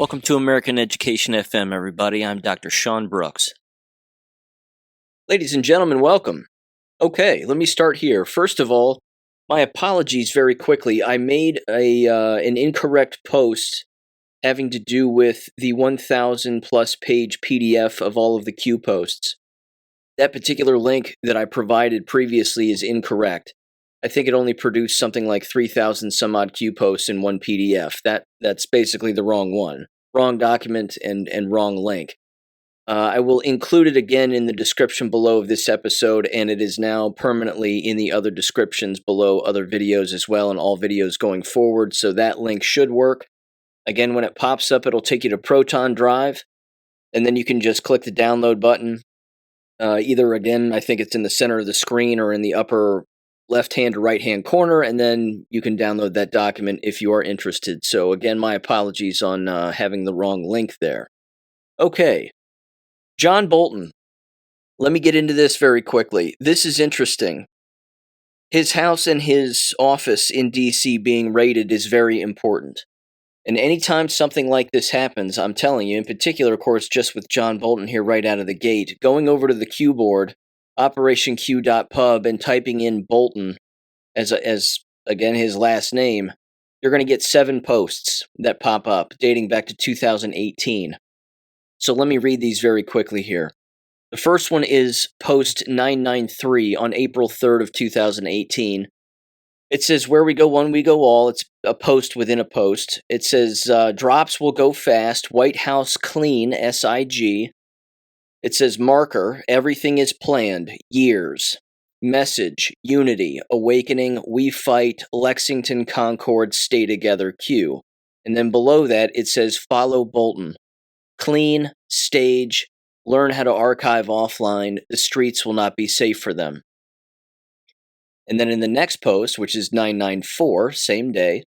Welcome to American Education FM, everybody. I'm Dr. Sean Brooks. Ladies and gentlemen, welcome. Okay, let me start here. First of all, my apologies very quickly. I made an incorrect post having to do with the 1,000 plus page PDF of all of the Q posts. That particular link that I provided previously is incorrect. I think it only produced something like 3,000 some odd Q posts in one PDF. That's basically the wrong one. Wrong document and wrong link. I will include it again in the description below of this episode, and it is now permanently in the other descriptions below other videos as well, and all videos going forward, so that link should work. Again, when it pops up, it'll take you to Proton Drive, and then you can just click the download button. Either, again, I think it's in the center of the screen or in the upper left-hand or right-hand corner, and then you can download that document if you are interested. So again, my apologies on having the wrong link there. Okay, John Bolton. Let me get into this very quickly. This is interesting. His house and his office in D.C. being raided is very important. And anytime something like this happens, I'm telling you, in particular, of course, just with John Bolton here right out of the gate, going over to the Q board, operationq.pub, and typing in Bolton as again his last name, you're going to get 7 posts that pop up dating back to 2018. So let me read these very quickly here. The first one is post 993 on April 3rd of 2018. It says, "Where we go one, we go all." It's a post within a post. It says, "Drops will go fast. White House clean, SIG." It says, "Marker, everything is planned. Years." Message, unity, awakening, we fight, Lexington, Concord, stay together, Q. And then below that, it says, "Follow Bolton. Clean, stage, learn how to archive offline. The streets will not be safe for them." And then in the next post, which is 994, same day,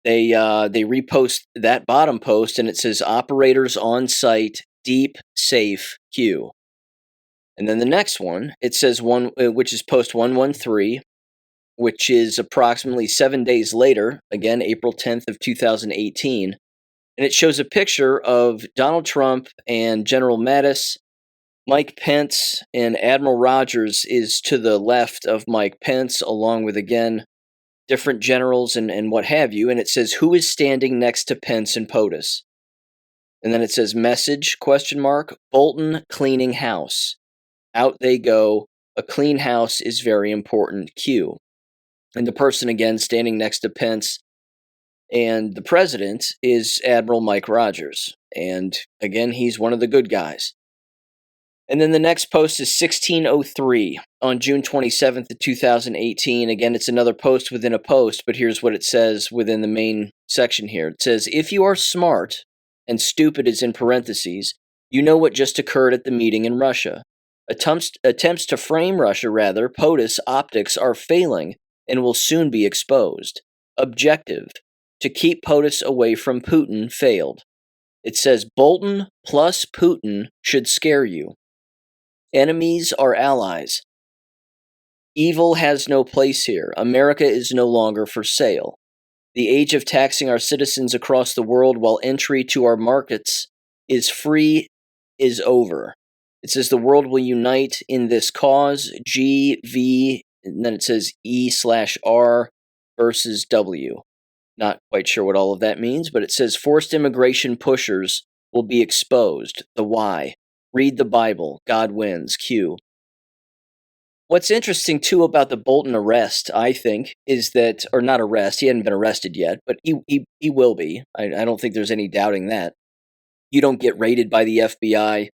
they repost that bottom post, and it says, "Operators on site, deep, safe, Q." And then the next one, it says which is post 113, which is approximately 7 days later, again, April 10th of 2018. And it shows a picture of Donald Trump and General Mattis. Mike Pence and Admiral Rogers is to the left of Mike Pence, along with, again, different generals and what have you. And it says, "Who is standing next to Pence and POTUS?" And then it says, "Message, ? Bolton cleaning house." Out they go. A clean house is very important, Q. And the person, again, standing next to Pence and the president is Admiral Mike Rogers. And again, he's one of the good guys. And then the next post is 1603 on June 27th of 2018. Again, it's another post within a post, but here's what it says within the main section here. It says, "If you are smart," and stupid is in parentheses, "you know what just occurred at the meeting in Russia. Attempts to frame Russia, POTUS optics are failing and will soon be exposed. Objective, to keep POTUS away from Putin, failed." It says, "Bolton plus Putin should scare you. Enemies are allies. Evil has no place here. America is no longer for sale. The age of taxing our citizens across the world while entry to our markets is free is over." It says the world will unite in this cause, G, V, and then it says E/R versus W. Not quite sure what all of that means, but it says forced immigration pushers will be exposed, the Y. Read the Bible, God wins, Q. What's interesting, too, about the Bolton arrest, I think, is that, or not arrest, he hadn't been arrested yet, but he will be. I don't think there's any doubting that. You don't get raided by the FBI,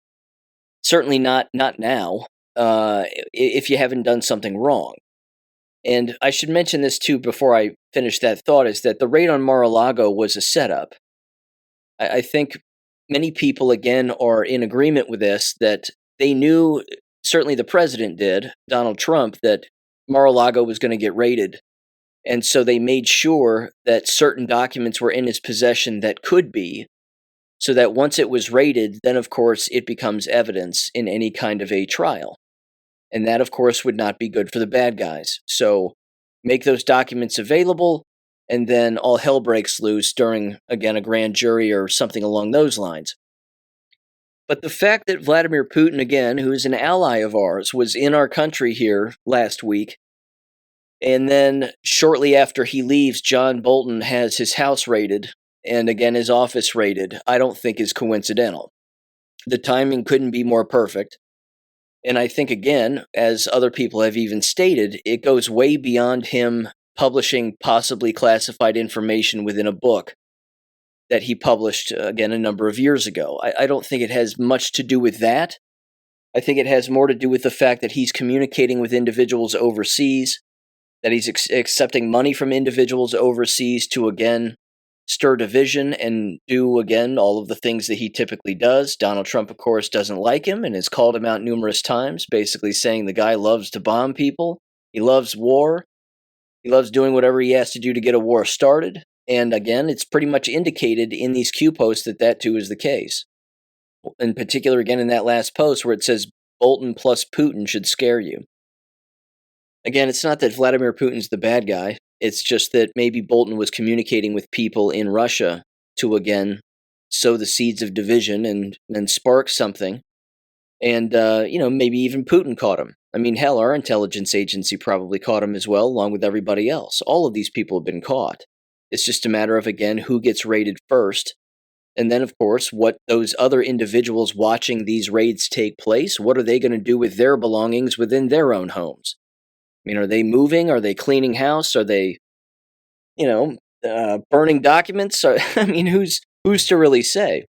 certainly not now, if you haven't done something wrong. And I should mention this, too, before I finish that thought, is that the raid on Mar-a-Lago was a setup. I think many people, again, are in agreement with this, that they knew, certainly the president did, Donald Trump, that Mar-a-Lago was going to get raided. And so they made sure that certain documents were in his possession that could be, so that once it was raided, then, of course, it becomes evidence in any kind of a trial. And that, of course, would not be good for the bad guys. So make those documents available, and then all hell breaks loose during, again, a grand jury or something along those lines. But the fact that Vladimir Putin, again, who is an ally of ours, was in our country here last week, and then shortly after he leaves, John Bolton has his house raided, and again, his office raided, I don't think is coincidental. The timing couldn't be more perfect. And I think, again, as other people have even stated, it goes way beyond him publishing possibly classified information within a book that he published, again, a number of years ago. I don't think it has much to do with that. I think it has more to do with the fact that he's communicating with individuals overseas, that he's accepting money from individuals overseas to, again, stir division and do, again, all of the things that he typically does. Donald Trump, of course, doesn't like him and has called him out numerous times, basically saying the guy loves to bomb people. He loves war. He loves doing whatever he has to do to get a war started. And again, it's pretty much indicated in these Q posts that that too is the case. In particular, again, in that last post where it says Bolton plus Putin should scare you. Again, it's not that Vladimir Putin's the bad guy. It's just that maybe Bolton was communicating with people in Russia to, again, sow the seeds of division and spark something. And, maybe even Putin caught him. I mean, hell, our intelligence agency probably caught him as well, along with everybody else. All of these people have been caught. It's just a matter of, again, who gets raided first. And then, of course, what those other individuals watching these raids take place, what are they going to do with their belongings within their own homes? I mean, are they moving? Are they cleaning house? Are they, burning documents? I mean, who's to really say?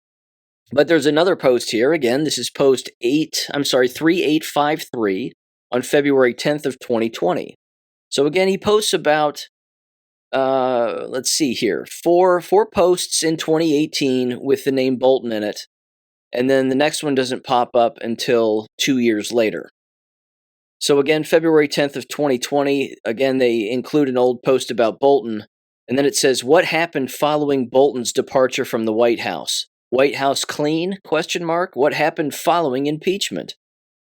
But there's another post here. Again, this is post 3853 on February 10th of 2020. So again, he posts about, let's see here, four posts in 2018 with the name Bolton in it. And then the next one doesn't pop up until 2 years later. So again, February 10th of 2020, again, they include an old post about Bolton. And then it says, what happened following Bolton's departure from the White House? White House clean? ? What happened following impeachment?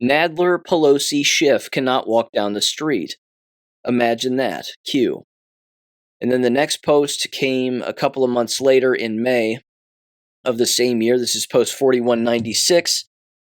Nadler, Pelosi, Schiff cannot walk down the street. Imagine that. Q. And then the next post came a couple of months later in May of the same year. This is post 4196.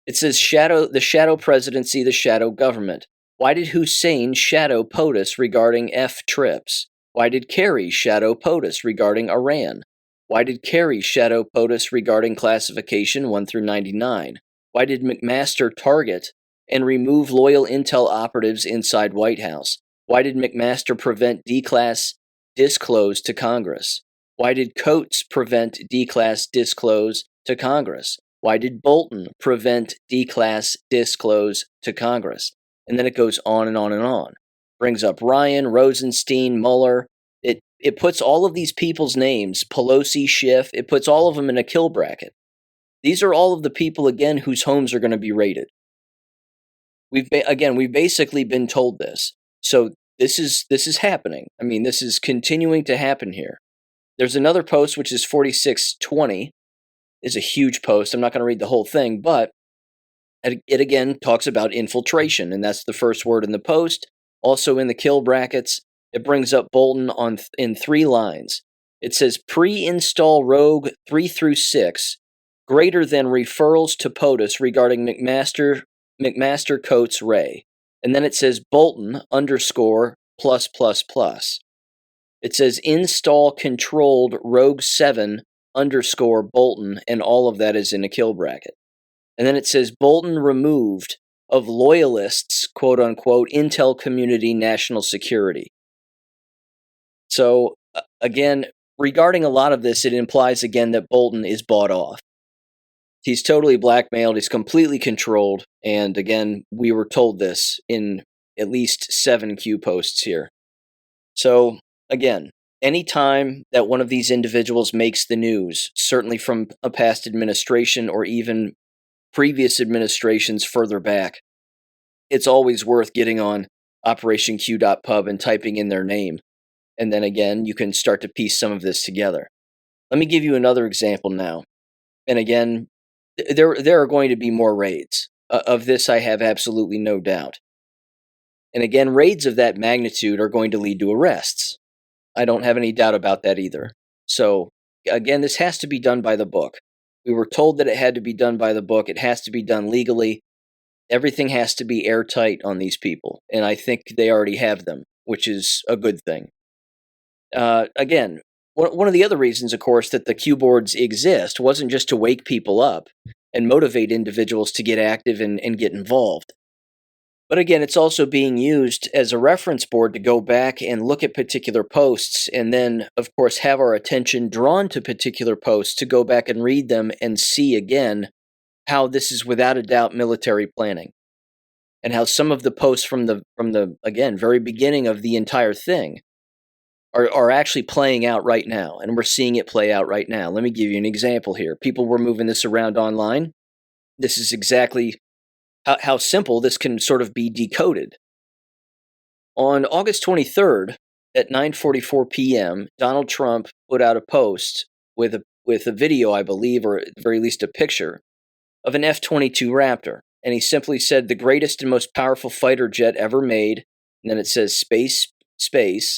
It says, the shadow presidency, the shadow government. Why did Hussein shadow POTUS regarding F trips? Why did Kerry shadow POTUS regarding Iran? Why did Kerry shadow POTUS regarding classification 1 through 99? Why did McMaster target and remove loyal intel operatives inside White House? Why did McMaster prevent D-class disclose to Congress? Why did Coates prevent D-class disclose to Congress? Why did Bolton prevent D-class disclose to Congress? And then it goes on and on and on. Brings up Ryan, Rosenstein, Mueller. It puts all of these people's names, Pelosi, Schiff, it puts all of them in a kill bracket. These are all of the people, again, whose homes are going to be raided. We've basically been told this. So this is happening. I mean, this is continuing to happen here. There's another post, which is 4620. Is a huge post. I'm not going to read the whole thing, but it again talks about infiltration, and that's the first word in the post. Also in the kill brackets, it brings up Bolton in 3 lines. It says, pre-install Rogue 3 through 6, greater than referrals to POTUS regarding McMaster, Coates, Ray. And then it says Bolton _ +++. It says install controlled Rogue 7 _ Bolton, and all of that is in a kill bracket. And then it says Bolton removed of loyalists, quote unquote, intel community national security. So, again, regarding a lot of this, it implies again that Bolton is bought off. He's totally blackmailed, he's completely controlled, and again, we were told this in at least 7 Q posts here. So, again, any time that one of these individuals makes the news, certainly from a past administration or even previous administrations further back, it's always worth getting on operationq.pub and typing in their name. And then again, you can start to piece some of this together. Let me give you another example now. And again, there are going to be more raids. Of this, I have absolutely no doubt. And again, raids of that magnitude are going to lead to arrests. I don't have any doubt about that either. So, again, this has to be done by the book. We were told that it had to be done by the book. It has to be done legally. Everything has to be airtight on these people, and I think they already have them, which is a good thing. Again, one of the other reasons, of course, that the Q boards exist wasn't just to wake people up and motivate individuals to get active and get involved. But again, it's also being used as a reference board to go back and look at particular posts and then, of course, have our attention drawn to particular posts to go back and read them and see again how this is without a doubt military planning. And how some of the posts from the again, very beginning of the entire thing are actually playing out right now. And we're seeing it play out right now. Let me give you an example here. People were moving this around online. This is exactly how simple this can sort of be decoded. On August 23rd at 9:44 p.m., Donald Trump put out a post with a video, I believe, or at the very least a picture, of an F-22 Raptor. And he simply said, the greatest and most powerful fighter jet ever made. And then it says space,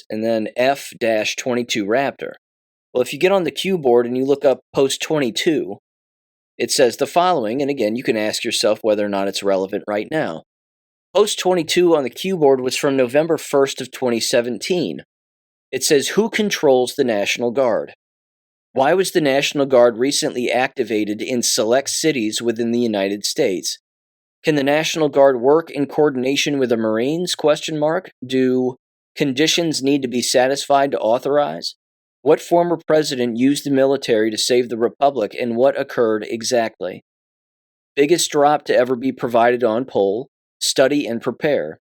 and then F-22 Raptor. Well, if you get on the Q board and you look up post 22, it says the following, and again, you can ask yourself whether or not it's relevant right now. Post 22 on the Q board was from November 1st of 2017. It says, who controls the National Guard? Why was the National Guard recently activated in select cities within the United States? Can the National Guard work in coordination with the Marines? ? Do conditions need to be satisfied to authorize? What former president used the military to save the Republic, and what occurred exactly? Biggest drop to ever be provided on poll. Study and prepare.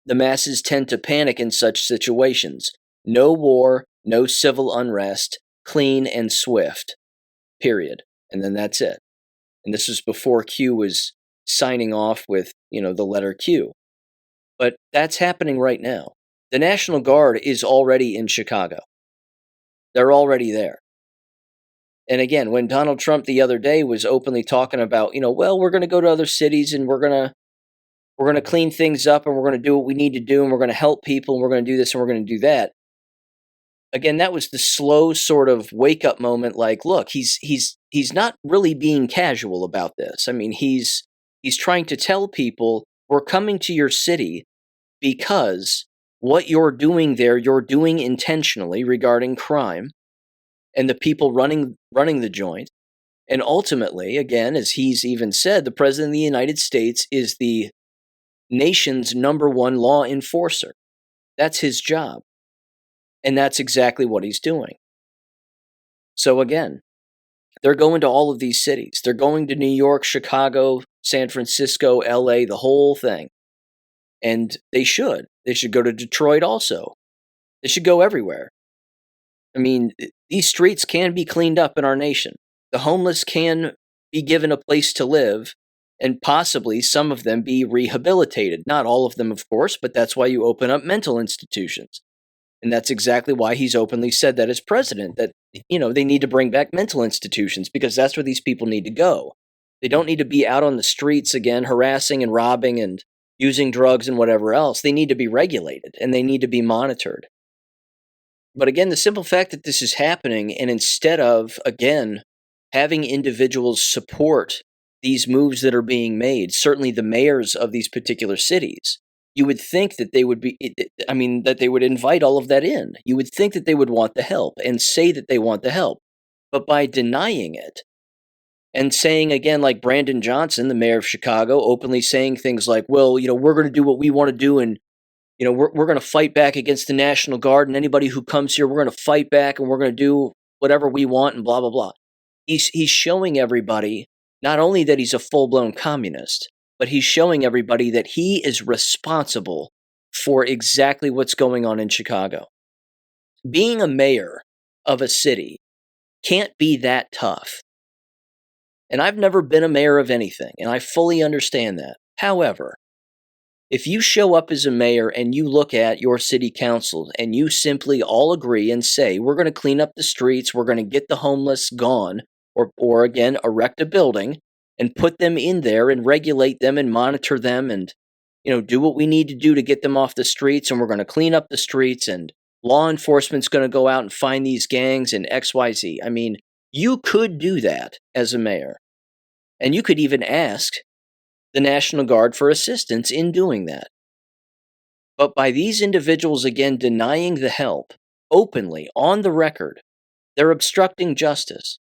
The masses tend to panic in such situations. No war, no civil unrest, clean and swift. Period. And then that's it. And this was before Q was signing off with, the letter Q. But that's happening right now. The National Guard is already in Chicago. They're already there. And again, when Donald Trump the other day was openly talking about, we're going to go to other cities and we're going to clean things up and we're going to do what we need to do and we're going to help people and we're going to do this and we're going to do that. Again, that was the slow sort of wake up moment. Like, look, he's not really being casual about this. I mean, he's trying to tell people, we're coming to your city because what you're doing there, you're doing intentionally regarding crime and the people running the joint. And ultimately, again, as he's even said, the President of the United States is the nation's number one law enforcer. That's his job. And that's exactly what he's doing. So again, they're going to all of these cities. They're going to New York, Chicago, San Francisco, LA, the whole thing. And they should. They should go to Detroit also. They should go everywhere. I mean, these streets can be cleaned up in our nation. The homeless can be given a place to live, and possibly some of them be rehabilitated. Not all of them, of course, but that's why you open up mental institutions. And that's exactly why he's openly said that as president, that, they need to bring back mental institutions because that's where these people need to go. They don't need to be out on the streets again, harassing and robbing and using drugs and whatever else. They need to be regulated and they need to be monitored. But again, the simple fact that this is happening, and instead of, again, having individuals support these moves that are being made, certainly the mayors of these particular cities, you would think that they would that they would invite all of that in. You would think that they would want the help and say that they want the help. But by denying it and saying, again, like Brandon Johnson, the mayor of Chicago, openly saying things like, well, we're going to do what we want to do and, we're going to fight back against the National Guard and anybody who comes here, we're going to fight back and we're going to do whatever we want and blah, blah, blah. He's showing everybody not only that he's a full-blown communist, but he's showing everybody that he is responsible for exactly what's going on in Chicago. Being a mayor of a city can't be that tough. And I've never been a mayor of anything, and I fully understand that. However, if you show up as a mayor and you look at your city council and you simply all agree and say, we're going to clean up the streets, we're going to get the homeless gone, or again, erect a building and put them in there and regulate them and monitor them and, do what we need to do to get them off the streets, and we're going to clean up the streets and law enforcement's going to go out and find these gangs and XYZ. I mean, you could do that as a mayor. And you could even ask the National Guard for assistance in doing that. But by these individuals, again, denying the help openly on the record, they're obstructing justice.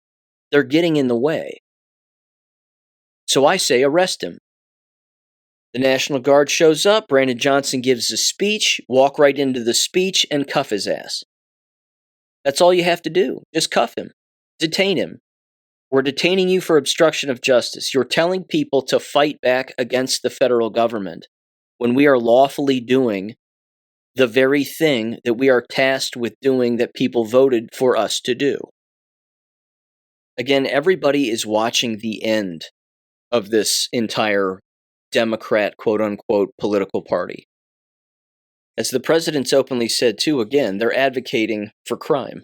They're getting in the way. So I say arrest him. The National Guard shows up, Brandon Johnson gives a speech, walk right into the speech and cuff his ass. That's all you have to do. Just cuff him. Detain him. We're detaining you for obstruction of justice. You're telling people to fight back against the federal government when we are lawfully doing the very thing that we are tasked with doing that people voted for us to do. Again, everybody is watching the end of this entire Democrat, quote-unquote, political party. As the president's openly said, too, again, they're advocating for crime.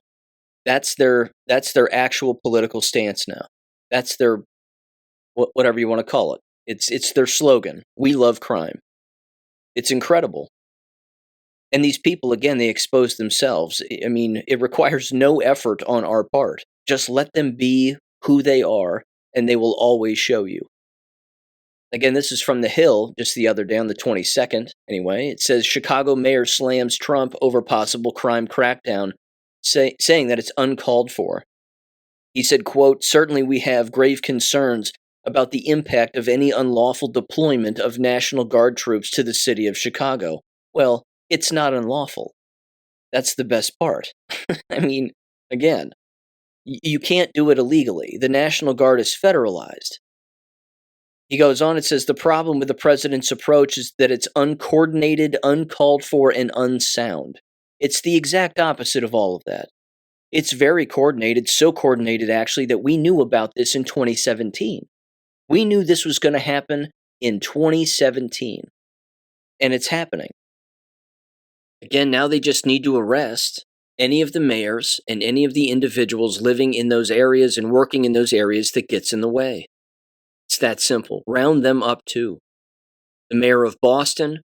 That's their actual political stance now. That's their, whatever you want to call it. It's their slogan. We love crime. It's incredible. And these people, again, they expose themselves. I mean, it requires no effort on our part. Just let them be who they are, and they will always show you. Again, this is from The Hill, just the other day on the 22nd, anyway. It says, Chicago mayor slams Trump over possible crime crackdown, saying that it's uncalled for. He said, quote, certainly we have grave concerns about the impact of any unlawful deployment of National Guard troops to the city of Chicago. Well, it's not unlawful. That's the best part. I mean, again, you can't do it illegally. The National Guard is federalized. He goes on, it says, the problem with the president's approach is that it's uncoordinated, uncalled for, and unsound. It's the exact opposite of all of that. It's very coordinated, so coordinated actually that we knew about this in 2017. We knew this was going to happen in 2017. And it's happening. Again, now they just need to arrest any of the mayors and any of the individuals living in those areas and working in those areas that gets in the way. It's that simple. Round them up too. The mayor of Boston,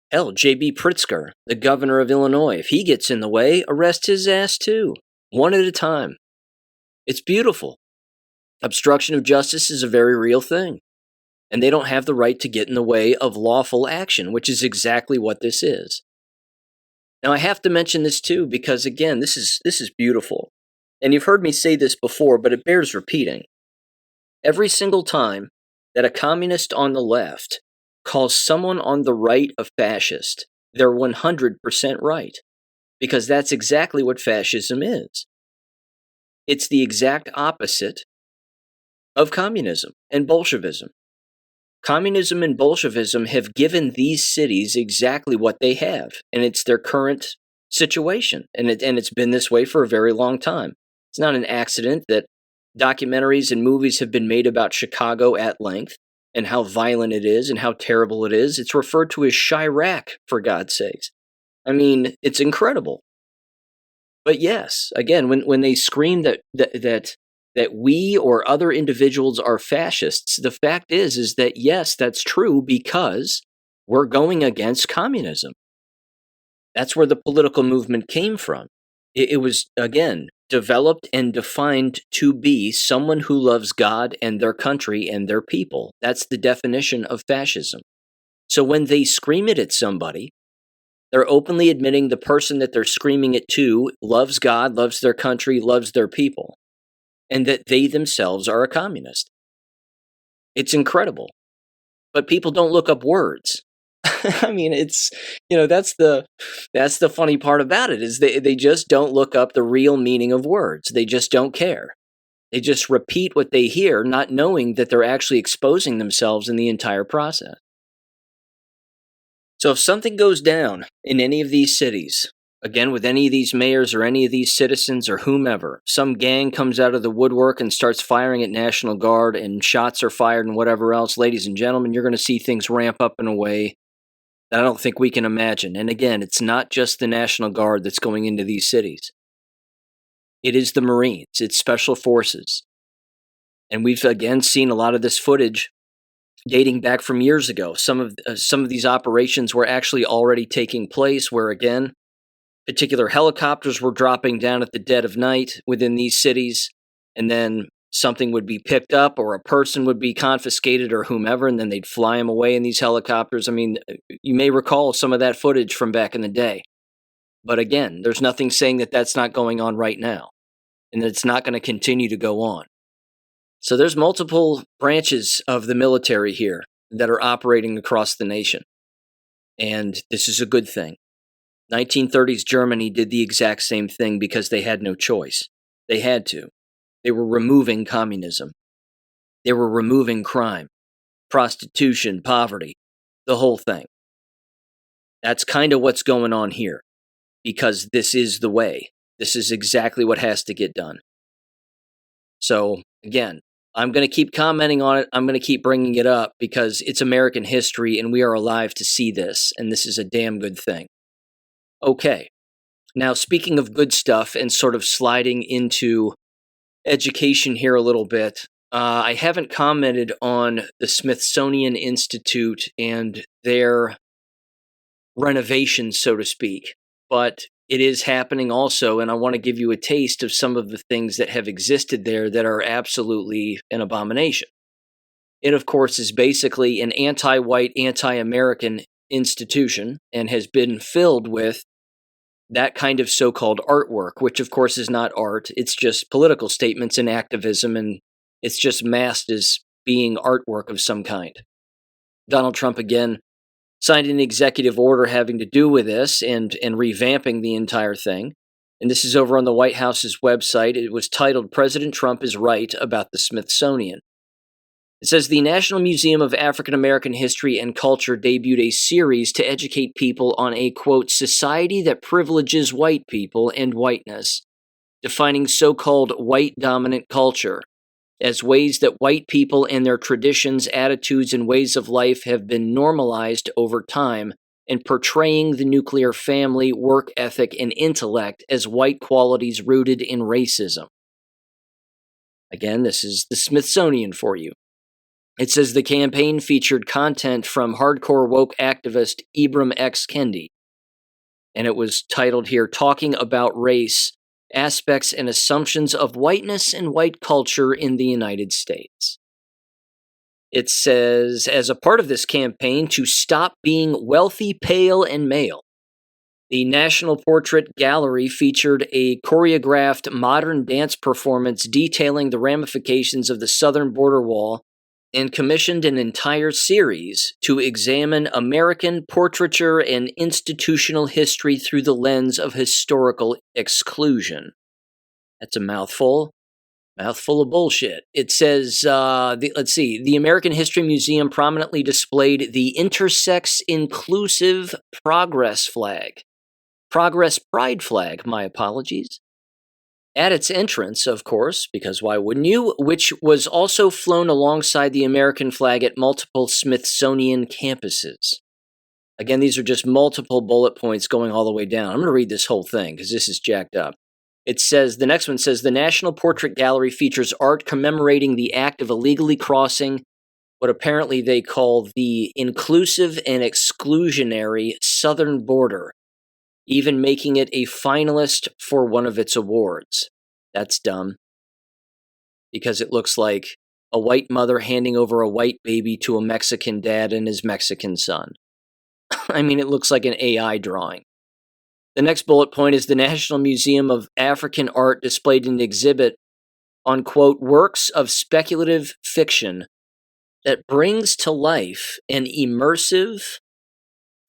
hell, J.B. Pritzker, the governor of Illinois, if he gets in the way, arrest his ass too. One at a time. It's beautiful. Obstruction of justice is a very real thing. And they don't have the right to get in the way of lawful action, which is exactly what this is. Now, I have to mention this too, because again, this is beautiful. And you've heard me say this before, but it bears repeating. Every single time that a communist on the left calls someone on the right a fascist, they're 100% right. Because that's exactly what fascism is. It's the exact opposite of communism and Bolshevism. Communism and Bolshevism have given these cities exactly what they have, and it's their current situation, and it's been this way for a very long time. It's not an accident that documentaries and movies have been made about Chicago at length, and how violent it is, and how terrible it is. It's referred to as Chirac, for God's sakes. I mean, it's incredible. But yes, again, when they scream that we or other individuals are fascists, the fact is that yes, that's true because we're going against communism. That's where the political movement came from. It was, again, developed and defined to be someone who loves God and their country and their people. That's the definition of fascism. So when they scream it at somebody, they're openly admitting the person that they're screaming it to loves God, loves their country, loves their people, and that they themselves are a communist. It's incredible. But people don't look up words. I mean, it's, that's the funny part about it, is they just don't look up the real meaning of words. They just don't care. They just repeat what they hear, not knowing that they're actually exposing themselves in the entire process. So if something goes down in any of these cities, again, with any of these mayors or any of these citizens or whomever, some gang comes out of the woodwork and starts firing at National Guard and shots are fired and whatever else, ladies and gentlemen, you're going to see things ramp up in a way that I don't think we can imagine. And again, it's not just the National Guard that's going into these cities. It is the Marines. It's special forces. And we've, again, seen a lot of this footage dating back from years ago. Some of these operations were actually already taking place where, again, particular helicopters were dropping down at the dead of night within these cities, and then something would be picked up or a person would be confiscated or whomever, and then they'd fly them away in these helicopters. I mean, you may recall some of that footage from back in the day. But again, there's nothing saying that that's not going on right now and that it's not going to continue to go on. So there's multiple branches of the military here that are operating across the nation. And this is a good thing. 1930s Germany did the exact same thing because they had no choice. They had to. They were removing communism. They were removing crime, prostitution, poverty, the whole thing. That's kind of what's going on here, because this is the way. This is exactly what has to get done. So, again, I'm going to keep commenting on it. I'm going to keep bringing it up because it's American history and we are alive to see this, and this is a damn good thing. Okay. Now, speaking of good stuff and sort of sliding into education here a little bit, I haven't commented on the Smithsonian Institute and their renovation, so to speak, but it is happening also, and I want to give you a taste of some of the things that have existed there that are absolutely an abomination. It, of course, is basically an anti-white, anti-American institution and has been filled with that kind of so-called artwork, which, of course, is not art. It's just political statements and activism, and it's just masked as being artwork of some kind. Donald Trump, again, signed an executive order having to do with this and revamping the entire thing. And this is over on the White House's website. It was titled, "President Trump is Right About the Smithsonian." It says, the National Museum of African American History and Culture debuted a series to educate people on a, quote, society that privileges white people and whiteness, defining so-called white dominant culture as ways that white people and their traditions, attitudes, and ways of life have been normalized over time, and portraying the nuclear family, work ethic, and intellect as white qualities rooted in racism. Again, this is the Smithsonian for you. It says the campaign featured content from hardcore woke activist Ibram X. Kendi, and it was titled here, Talking About Race, Aspects and Assumptions of Whiteness and White Culture in the United States. It says, as a part of this campaign to stop being wealthy, pale, and male, the National Portrait Gallery featured a choreographed modern dance performance detailing the ramifications of the southern border wall and commissioned an entire series to examine American portraiture and institutional history through the lens of historical exclusion. That's a mouthful. Mouthful of bullshit. It says, let's see, the American History Museum prominently displayed the intersex inclusive progress flag. Progress pride flag, my apologies. At its entrance, of course, because why wouldn't you, which was also flown alongside the American flag at multiple Smithsonian campuses. Again, these are just multiple bullet points going all the way down. I'm going to read this whole thing because this is jacked up. It says, the next one says, the National Portrait Gallery features art commemorating the act of illegally crossing what apparently they call the inclusive and exclusionary southern border, even making it a finalist for one of its awards. That's dumb. Because it looks like a white mother handing over a white baby to a Mexican dad and his Mexican son. I mean, it looks like an AI drawing. The next bullet point is the National Museum of African Art displayed an exhibit on, quote, works of speculative fiction that brings to life an immersive,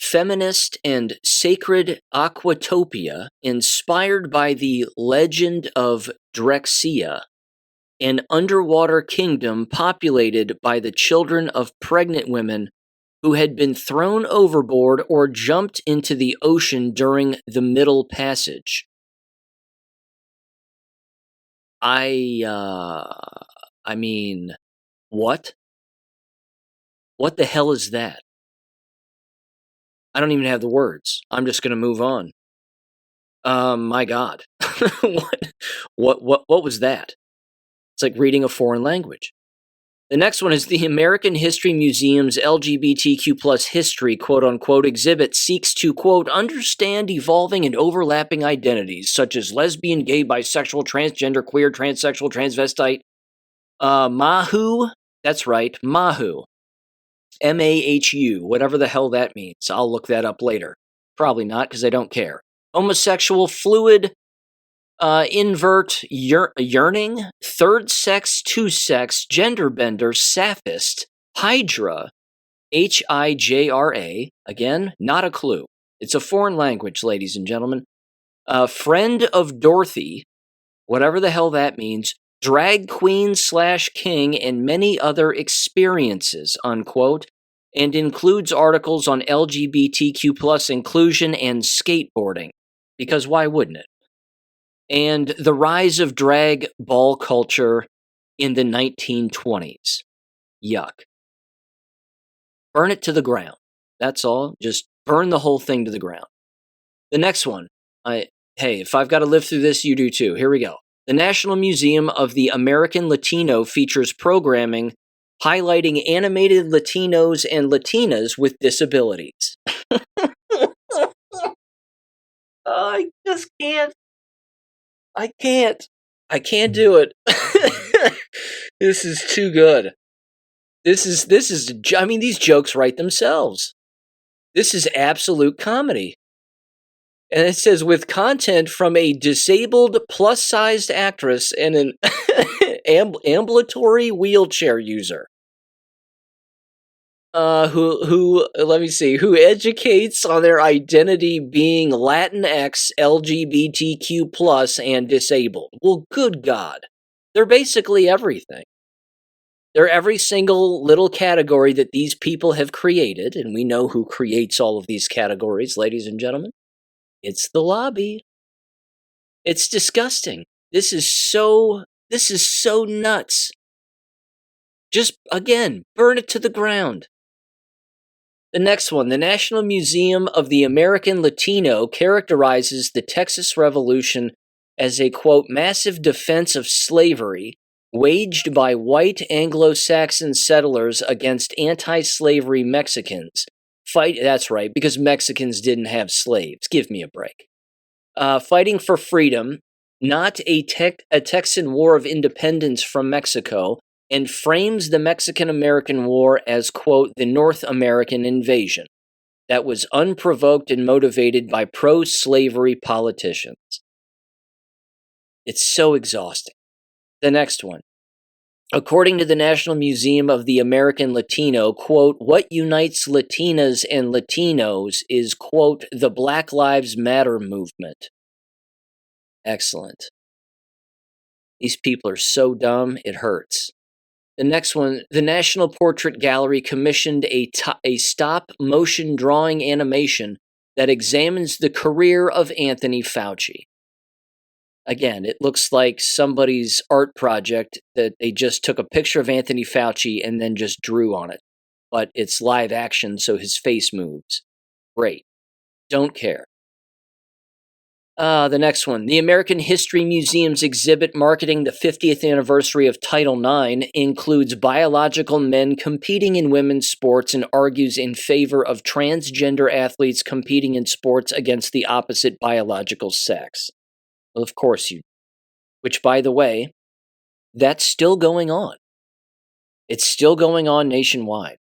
feminist, and sacred aquatopia inspired by the legend of Drexia, an underwater kingdom populated by the children of pregnant women who had been thrown overboard or jumped into the ocean during the Middle Passage. I mean, what? What the hell is that? I don't even have the words. I'm just going to move on. My God. What was that? It's like reading a foreign language. The next one is the American History Museum's LGBTQ plus history, quote unquote, exhibit seeks to, quote, understand evolving and overlapping identities such as lesbian, gay, bisexual, transgender, queer, transsexual, transvestite, Mahu. That's right, Mahu. MAHU, whatever the hell that means. I'll look that up later. Probably not, because I don't care. Homosexual, fluid, invert, yearning, third sex, two sex, gender bender, sappist, hydra, HIJRA. Again, not a clue. It's a foreign language, ladies and gentlemen. Friend of Dorothy, whatever the hell that means, drag queen / king, and many other experiences, unquote, and includes articles on LGBTQ plus inclusion and skateboarding. Because why wouldn't it? And the rise of drag ball culture in the 1920s. Yuck. Burn it to the ground. That's all. Just burn the whole thing to the ground. The next one. Hey, if I've got to live through this, you do too. Here we go. The National Museum of the American Latino features programming highlighting animated Latinos and Latinas with disabilities. I just can't. I can't do it. This is too good. This is, I mean, these jokes write themselves. This is absolute comedy. And it says, with content from a disabled plus-sized actress and an ambulatory wheelchair user. Who let me see, who educates on their identity being Latinx, LGBTQ plus, and disabled. Well, good God. They're basically everything. They're every single little category that these people have created, and we know who creates all of these categories, ladies and gentlemen. It's the lobby. It's disgusting. This is so nuts. Just, again, burn it to the ground. The next one, the National Museum of the American Latino characterizes the Texas Revolution as a, quote, massive defense of slavery waged by white Anglo-Saxon settlers against anti-slavery Mexicans. That's right, because Mexicans didn't have slaves. Give me a break. Fighting for freedom, not a Texan war of independence from Mexico, and frames the Mexican-American War as, quote, the North American invasion that was unprovoked and motivated by pro-slavery politicians. It's so exhausting. The next one. According to the National Museum of the American Latino, quote, what unites Latinas and Latinos is, quote, the Black Lives Matter movement. Excellent. These people are so dumb, it hurts. The next one, the National Portrait Gallery commissioned a stop-motion drawing animation that examines the career of Anthony Fauci. Again, it looks like somebody's art project that they just took a picture of Anthony Fauci and then just drew on it. But it's live action, so his face moves. Great. Don't care. The next one. The American History Museum's exhibit marketing the 50th anniversary of Title IX includes biological men competing in women's sports and argues in favor of transgender athletes competing in sports against the opposite biological sex. Well, of course you do. Which, by the way, that's still going on. It's still going on nationwide.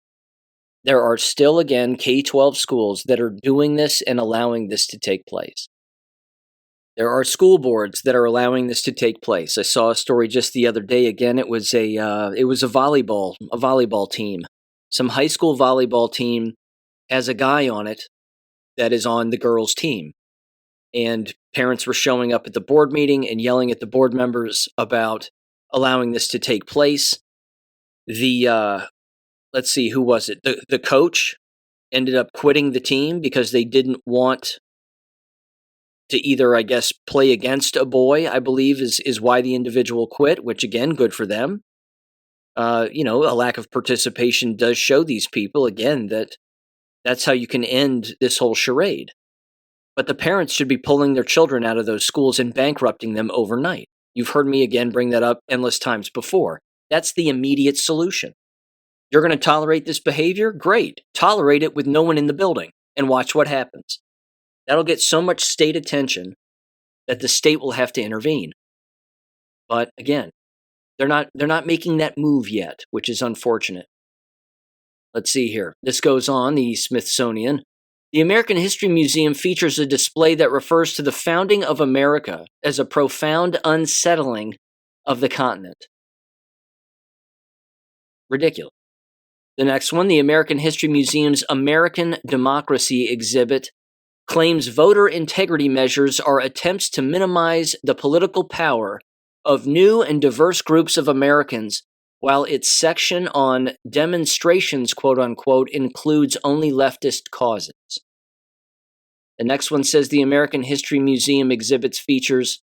There are still, again, K-12 schools that are doing this and allowing this to take place. There are school boards that are allowing this to take place. I saw a story just the other day. Again, it was a volleyball team. Some high school volleyball team has a guy on it that is on the girls' team. And parents were showing up at the board meeting and yelling at the board members about allowing this to take place. Let's see, who was it? The coach ended up quitting the team because they didn't want to either, I guess, play against a boy, I believe is why the individual quit, which, again, good for them. A lack of participation does show these people, again, that's how you can end this whole charade. But the parents should be pulling their children out of those schools and bankrupting them overnight. You've heard me, again, bring that up endless times before. That's the immediate solution. You're going to tolerate this behavior? Great. Tolerate it with no one in the building and watch what happens. That'll get so much state attention that the state will have to intervene. But again, they're not making that move yet, which is unfortunate. Let's see here. This goes on, the Smithsonian. The American History Museum features a display that refers to the founding of America as a profound unsettling of the continent. Ridiculous. The next one, the American History Museum's American Democracy exhibit claims voter integrity measures are attempts to minimize the political power of new and diverse groups of Americans, while its section on demonstrations, quote unquote, includes only leftist causes. The next one says the American History Museum features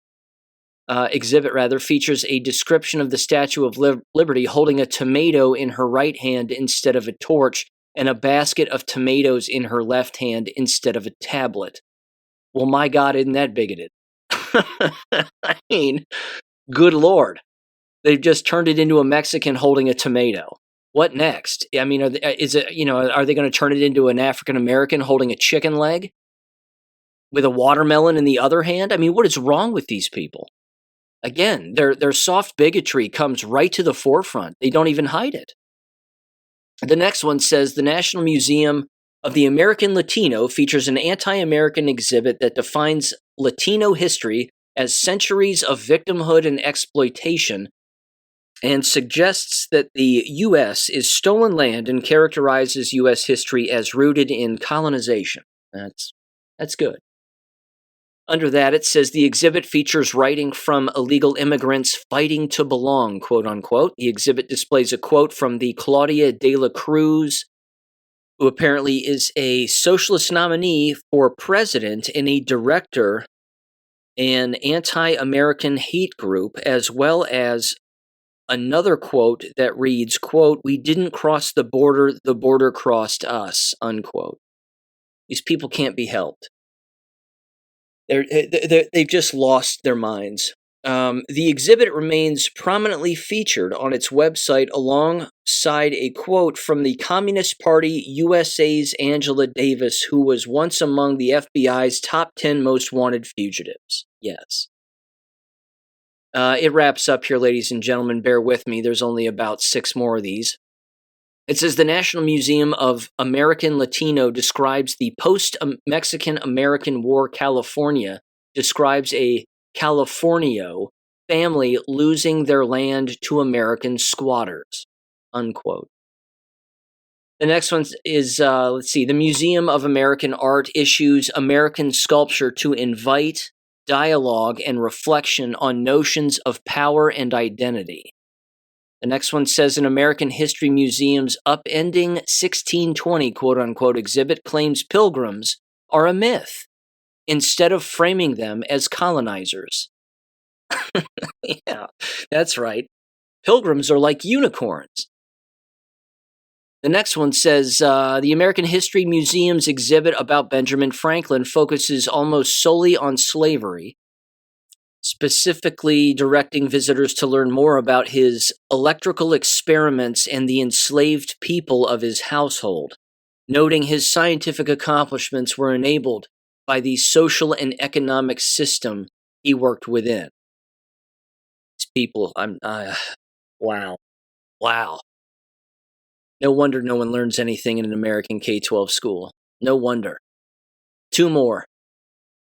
a description of the Statue of Liberty holding a tomato in her right hand instead of a torch and a basket of tomatoes in her left hand instead of a tablet. Well, my God, isn't that bigoted? I mean, good Lord. They've just turned it into a Mexican holding a tomato. What next? I mean, are they going to turn it into an African American holding a chicken leg with a watermelon in the other hand? I mean, what is wrong with these people? Again, their soft bigotry comes right to the forefront. They don't even hide it. The next one says the National Museum of the American Latino features an anti-American exhibit that defines Latino history as centuries of victimhood and exploitation and suggests that the U.S. is stolen land and characterizes U.S. history as rooted in colonization. That's good. Under that, it says the exhibit features writing from illegal immigrants fighting to belong, quote unquote. The exhibit displays a quote from the Claudia de la Cruz, who apparently is a socialist nominee for president and a director an anti-American hate group, as well as another quote that reads, quote, "We didn't cross the border crossed us," unquote. These people can't be helped. They've just lost their minds. The exhibit remains prominently featured on its website alongside a quote from the Communist Party USA's Angela Davis, who was once among the FBI's top 10 most wanted fugitives. Yes. It wraps up here, ladies and gentlemen. Bear with me. There's only about 6 more of these. It says the National Museum of American Latino describes the post-Mexican American War California, describes a Californio family losing their land to American squatters, unquote. The next one is, the Museum of American Art issues American sculpture to invite dialogue and reflection on notions of power and identity. The next one says an American History Museum's Upending 1620, quote-unquote, exhibit claims pilgrims are a myth instead of framing them as colonizers. Yeah, that's right. Pilgrims are like unicorns. The next one says the American History Museum's exhibit about Benjamin Franklin focuses almost solely on slavery, specifically directing visitors to learn more about his electrical experiments and the enslaved people of his household, noting his scientific accomplishments were enabled by the social and economic system he worked within. These people, wow. No wonder no one learns anything in an American K-12 school. No wonder. 2 more.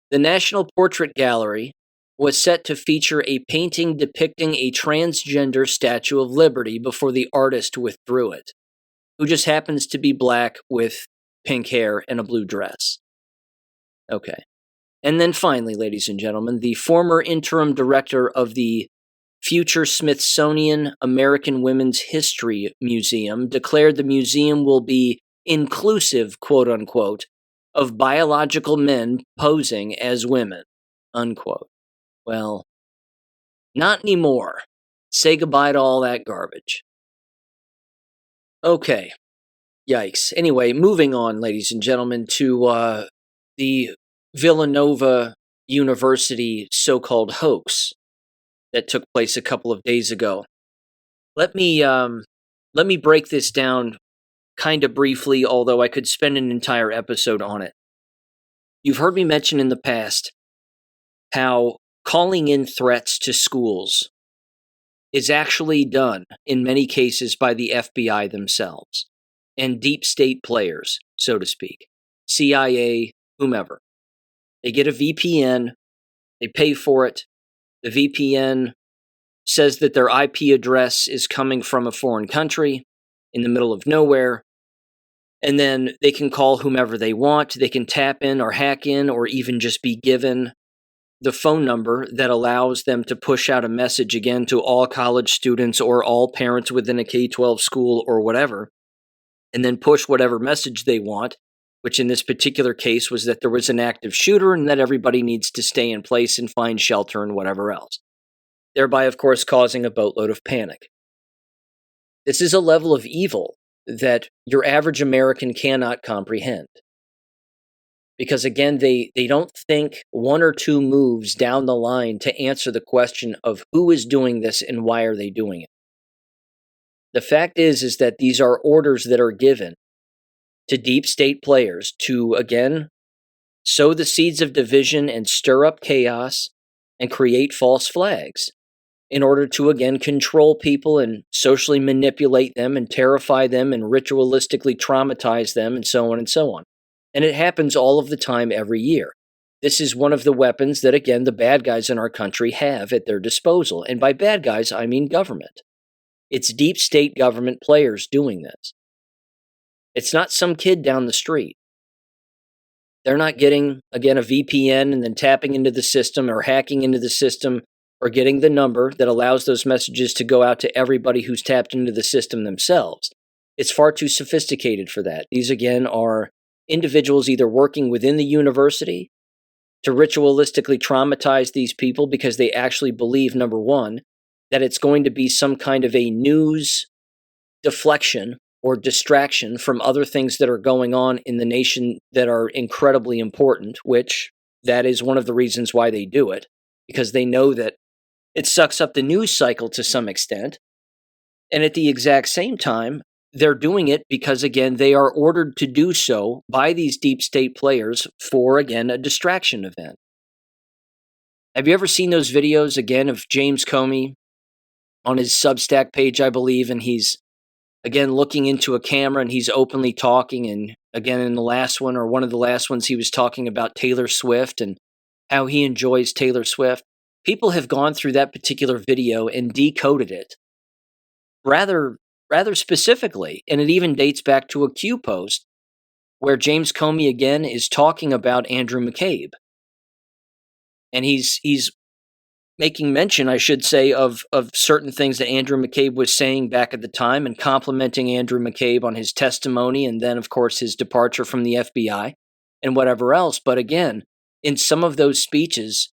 The National Portrait Gallery was set to feature a painting depicting a transgender Statue of Liberty before the artist withdrew it, who just happens to be black with pink hair and a blue dress. Okay. And then finally, ladies and gentlemen, the former interim director of the future Smithsonian American Women's History Museum declared the museum will be inclusive, quote unquote, of biological men posing as women, unquote. Well, not anymore. Say goodbye to all that garbage. Okay. Yikes. Anyway, moving on, ladies and gentlemen, to the Villanova University so-called hoax that took place a couple of days ago. Let me break this down kind of briefly, although I could spend an entire episode on it. You've heard me mention in the past how calling in threats to schools is actually done in many cases by the FBI themselves and deep state players, so to speak, CIA, whomever. They get a VPN, they pay for it. The VPN says that their IP address is coming from a foreign country in the middle of nowhere. And then they can call whomever they want. They can tap in or hack in or even just be given the phone number that allows them to push out a message again to all college students or all parents within a K-12 school or whatever, and then push whatever message they want, which in this particular case was that there was an active shooter and that everybody needs to stay in place and find shelter and whatever else, thereby, of course, causing a boatload of panic. This is a level of evil that your average American cannot comprehend. Because again, they don't think one or two moves down the line to answer the question of who is doing this and why are they doing it. The fact is that these are orders that are given to deep state players to, again, sow the seeds of division and stir up chaos and create false flags in order to, again, control people and socially manipulate them and terrify them and ritualistically traumatize them and so on and so on. And it happens all of the time every year. This is one of the weapons that, again, the bad guys in our country have at their disposal. And by bad guys, I mean government. It's deep state government players doing this. It's not some kid down the street. They're not getting, again, a VPN and then tapping into the system or hacking into the system or getting the number that allows those messages to go out to everybody who's tapped into the system themselves. It's far too sophisticated for that. These, again, are individuals either working within the university to ritualistically traumatize these people because they actually believe, number one, that it's going to be some kind of a news deflection or distraction from other things that are going on in the nation that are incredibly important, which that is one of the reasons why they do it, because they know that it sucks up the news cycle to some extent. And at the exact same time, they're doing it because, again, they are ordered to do so by these deep state players for, again, a distraction event. Have you ever seen those videos, again, of James Comey on his Substack page, I believe, and he's, again, looking into a camera and he's openly talking, and, again, in the last one, or one of the last ones, he was talking about Taylor Swift and how he enjoys Taylor Swift. People have gone through that particular video and decoded it rather specifically, and it even dates back to a Q post where James Comey again is talking about Andrew McCabe, and he's making mention, I should say, of certain things that Andrew McCabe was saying back at the time and complimenting Andrew McCabe on his testimony and then, of course, his departure from the FBI and whatever else. But again, in some of those speeches,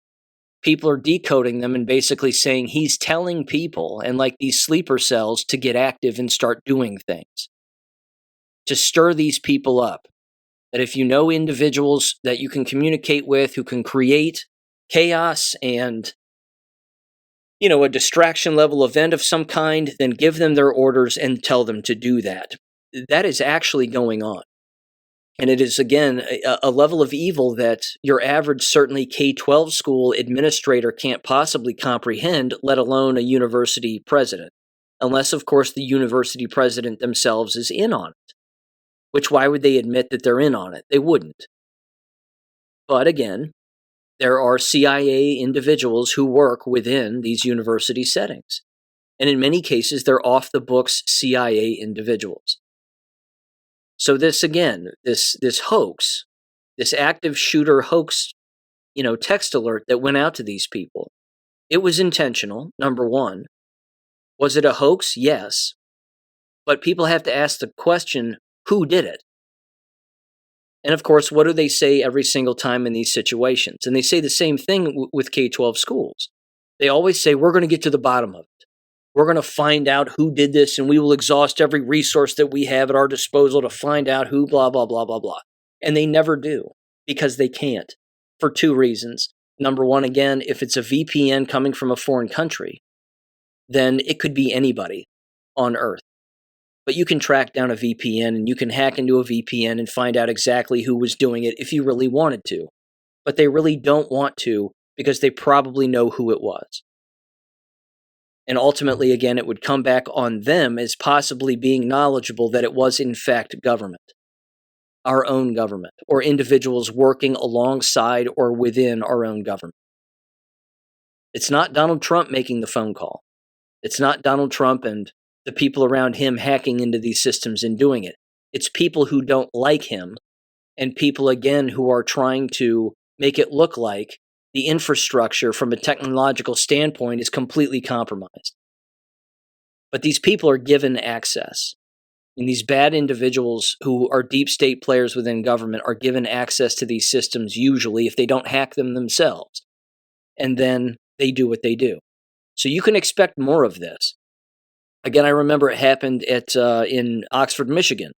people are decoding them and basically saying he's telling people and like these sleeper cells to get active and start doing things, to stir these people up. That if you know individuals that you can communicate with who can create chaos and, you know, a distraction level event of some kind, then give them their orders and tell them to do that. That is actually going on. And it is, again, a level of evil that your average, certainly K-12 school administrator can't possibly comprehend, let alone a university president. Unless, of course, the university president themselves is in on it. Which, why would they admit that they're in on it? They wouldn't. But again, there are CIA individuals who work within these university settings. And in many cases, they're off-the-books CIA individuals. So this, again, this hoax, this active shooter hoax, text alert that went out to these people, it was intentional, number one. Was it a hoax? Yes. But people have to ask the question, who did it? And of course, what do they say every single time in these situations? And they say the same thing with K-12 schools. They always say, we're going to get to the bottom of it. We're going to find out who did this, and we will exhaust every resource that we have at our disposal to find out who, blah, blah, blah, blah, blah. And they never do, because they can't, for two reasons. Number one, again, if it's a VPN coming from a foreign country, then it could be anybody. on Earth. But you can track down a VPN and you can hack into a VPN and find out exactly who was doing it if you really wanted to. But they really don't want to because they probably know who it was. And ultimately, again, it would come back on them as possibly being knowledgeable that it was in fact government, our own government, or individuals working alongside or within our own government. It's not Donald Trump making the phone call. It's not Donald Trump and the people around him hacking into these systems and doing it. It's people who don't like him and people, again, who are trying to make it look like the infrastructure from a technological standpoint is completely compromised. But these people are given access. And these bad individuals who are deep state players within government are given access to these systems usually if they don't hack them themselves. And then they do what they do. So you can expect more of this. Again, I remember it happened in Oxford, Michigan,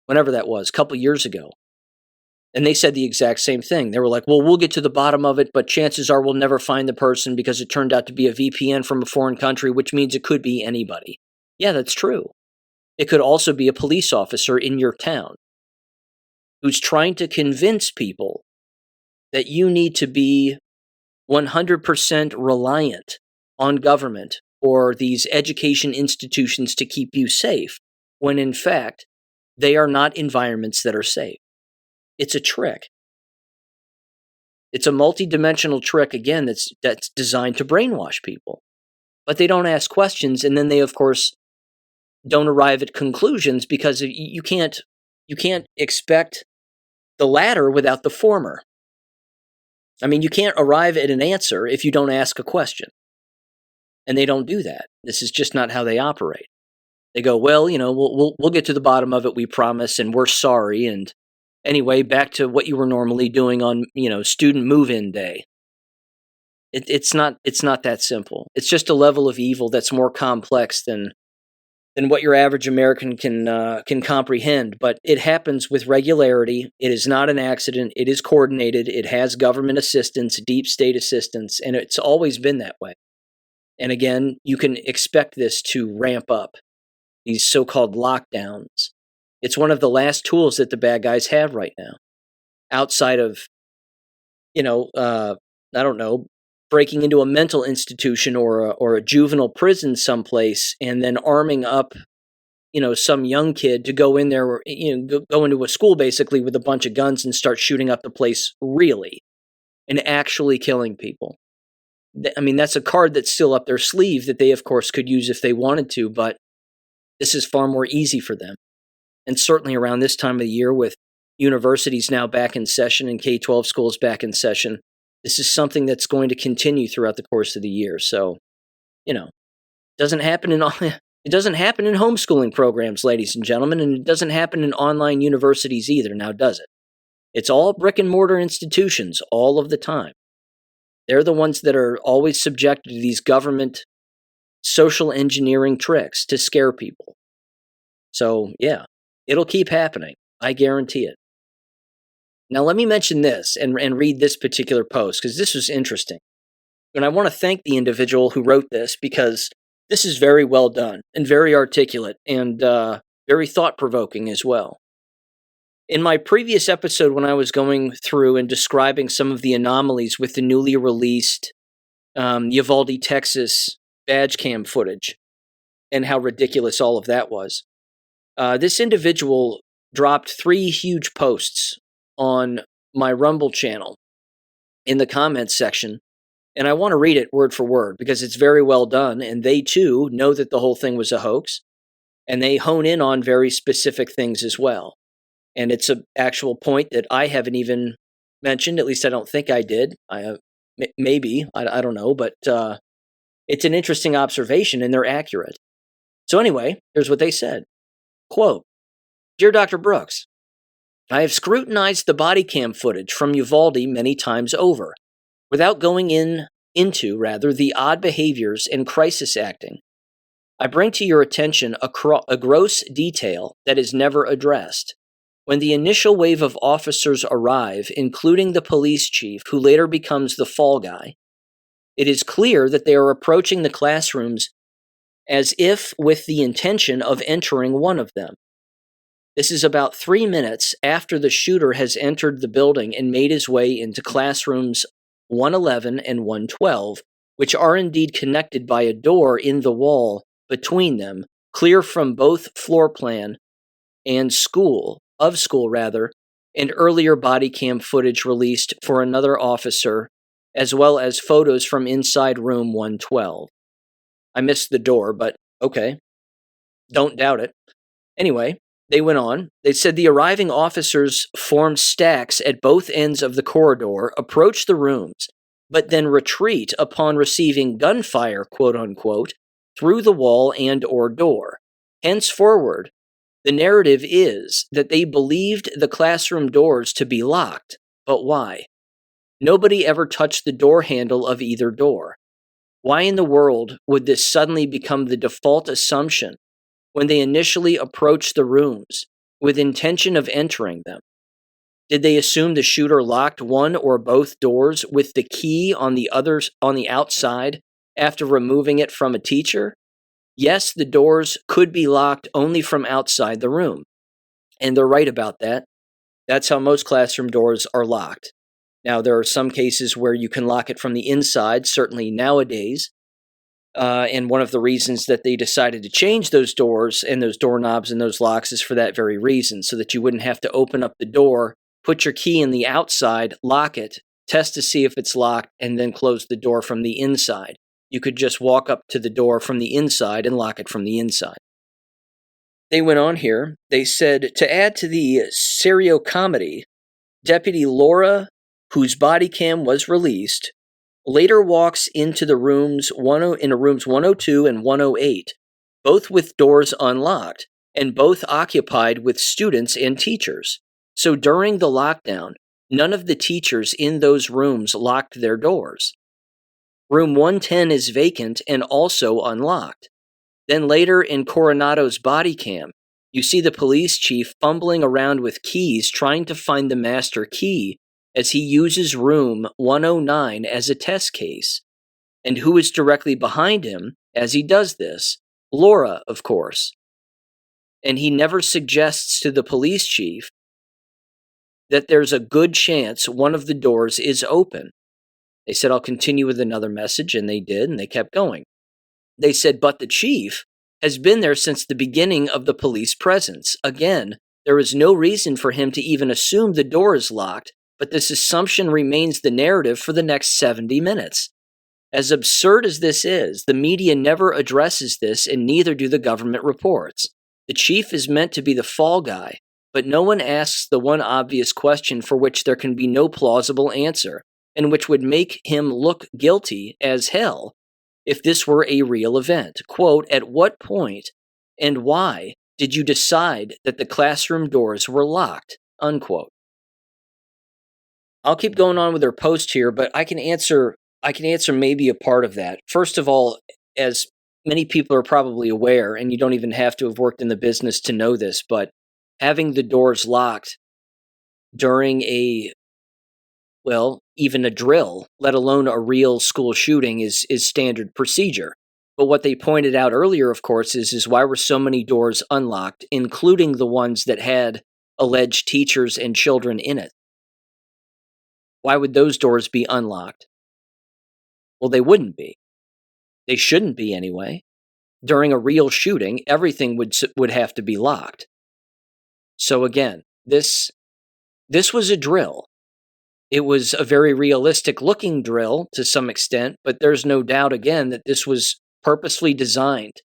whenever that was, a couple years ago. And they said the exact same thing. They were like, well, we'll get to the bottom of it, but chances are we'll never find the person because it turned out to be a VPN from a foreign country, which means it could be anybody. Yeah, that's true. It could also be a police officer in your town who's trying to convince people that you need to be 100% reliant on government or these education institutions to keep you safe, when in fact, they are not environments that are safe. It's a trick. It's a multi-dimensional trick, again, that's designed to brainwash people. But they don't ask questions, and then they, of course, don't arrive at conclusions because you can't expect the latter without the former. I mean, you can't arrive at an answer if you don't ask a question. And they don't do that. This is just not how they operate. They go, well, we'll get to the bottom of it, we promise, and we're sorry, and anyway, back to what you were normally doing on, student move-in day. It's not that simple. It's just a level of evil that's more complex than what your average American can comprehend. But it happens with regularity. It is not an accident. It is coordinated. It has government assistance, deep state assistance, and it's always been that way. And again, you can expect this to ramp up, these so-called lockdowns. It's one of the last tools that the bad guys have right now, outside of, breaking into a mental institution or a juvenile prison someplace and then arming up, some young kid to go in there, go into a school basically with a bunch of guns and start shooting up the place really and actually killing people. I mean, that's a card that's still up their sleeve that they, of course, could use if they wanted to, but this is far more easy for them. And certainly around this time of the year with universities now back in session and K-12 schools back in session, this is something that's going to continue throughout the course of the year. So, it doesn't happen in homeschooling programs, ladies and gentlemen, and it doesn't happen in online universities either, now does it? It's all brick and mortar institutions all of the time. They're the ones that are always subjected to these government social engineering tricks to scare people. So, yeah, it'll keep happening. I guarantee it. Now, let me mention this and read this particular post because this was interesting. And I want to thank the individual who wrote this because this is very well done and very articulate and very thought-provoking as well. In my previous episode, when I was going through and describing some of the anomalies with the newly released Uvalde, Texas badge cam footage and how ridiculous all of that was, this individual dropped 3 huge posts on my Rumble channel in the comments section, and I want to read it word for word because it's very well done, and they too know that the whole thing was a hoax, and they hone in on very specific things as well. And it's an actual point that I haven't even mentioned, at least I don't think I did. Maybe, I don't know, but it's an interesting observation, and they're accurate. So anyway, here's what they said. Quote, "Dear Dr. Brooks, I have scrutinized the body cam footage from Uvalde many times over, without going into the odd behaviors and crisis acting. I bring to your attention a gross detail that is never addressed. When the initial wave of officers arrive, including the police chief, who later becomes the fall guy, it is clear that they are approaching the classrooms as if with the intention of entering one of them. This is about 3 minutes after the shooter has entered the building and made his way into classrooms 111 and 112, which are indeed connected by a door in the wall between them, clear from both floor plan and school, and earlier body cam footage released for another officer, as well as photos from inside room 112. I missed the door, but okay. Don't doubt it. Anyway, they went on. They said the arriving officers formed stacks at both ends of the corridor, approach the rooms, but then retreat upon receiving gunfire, quote unquote, through the wall and or door. Henceforward, the narrative is that they believed the classroom doors to be locked. But why? Nobody ever touched the door handle of either door. Why in the world would this suddenly become the default assumption when they initially approached the rooms with intention of entering them? Did they assume the shooter locked one or both doors with the key on the outside after removing it from a teacher? Yes, the doors could be locked only from outside the room. And they're right about that. That's how most classroom doors are locked. Now, there are some cases where you can lock it from the inside, certainly nowadays. And one of the reasons that they decided to change those doors and those doorknobs and those locks is for that very reason, so that you wouldn't have to open up the door, put your key in the outside, lock it, test to see if it's locked, and then close the door from the inside. You could just walk up to the door from the inside and lock it from the inside. They went on here. They said, to add to the serio comedy, Deputy Laura, whose body cam was released, later walks into the rooms 102 and 108, both with doors unlocked and both occupied with students and teachers. So during the lockdown, none of the teachers in those rooms locked their doors. Room 110 is vacant and also unlocked. Then later in Coronado's body cam, you see the police chief fumbling around with keys trying to find the master key as he uses room 109 as a test case. And who is directly behind him as he does this? Laura, of course. And he never suggests to the police chief that there's a good chance one of the doors is open. They said, I'll continue with another message, and they did, and they kept going. They said, but the chief has been there since the beginning of the police presence. Again, there is no reason for him to even assume the door is locked, but this assumption remains the narrative for the next 70 minutes. As absurd as this is, the media never addresses this, and neither do the government reports. The chief is meant to be the fall guy, but no one asks the one obvious question for which there can be no plausible answer, and which would make him look guilty as hell if this were a real event. Quote, at what point and why did you decide that the classroom doors were locked? Unquote. I'll keep going on with their post here, but I can answer maybe a part of that. First of all, as many people are probably aware, and you don't even have to have worked in the business to know this, but having the doors locked during even a drill, let alone a real school shooting, is standard procedure. But what they pointed out earlier, of course, is why were so many doors unlocked, including the ones that had alleged teachers and children in it? Why would those doors be unlocked? Well, they wouldn't be. They shouldn't be anyway. During a real shooting, everything would have to be locked. So again, this was a drill. It was a very realistic looking drill to some extent, but there's no doubt again that this was purposely designed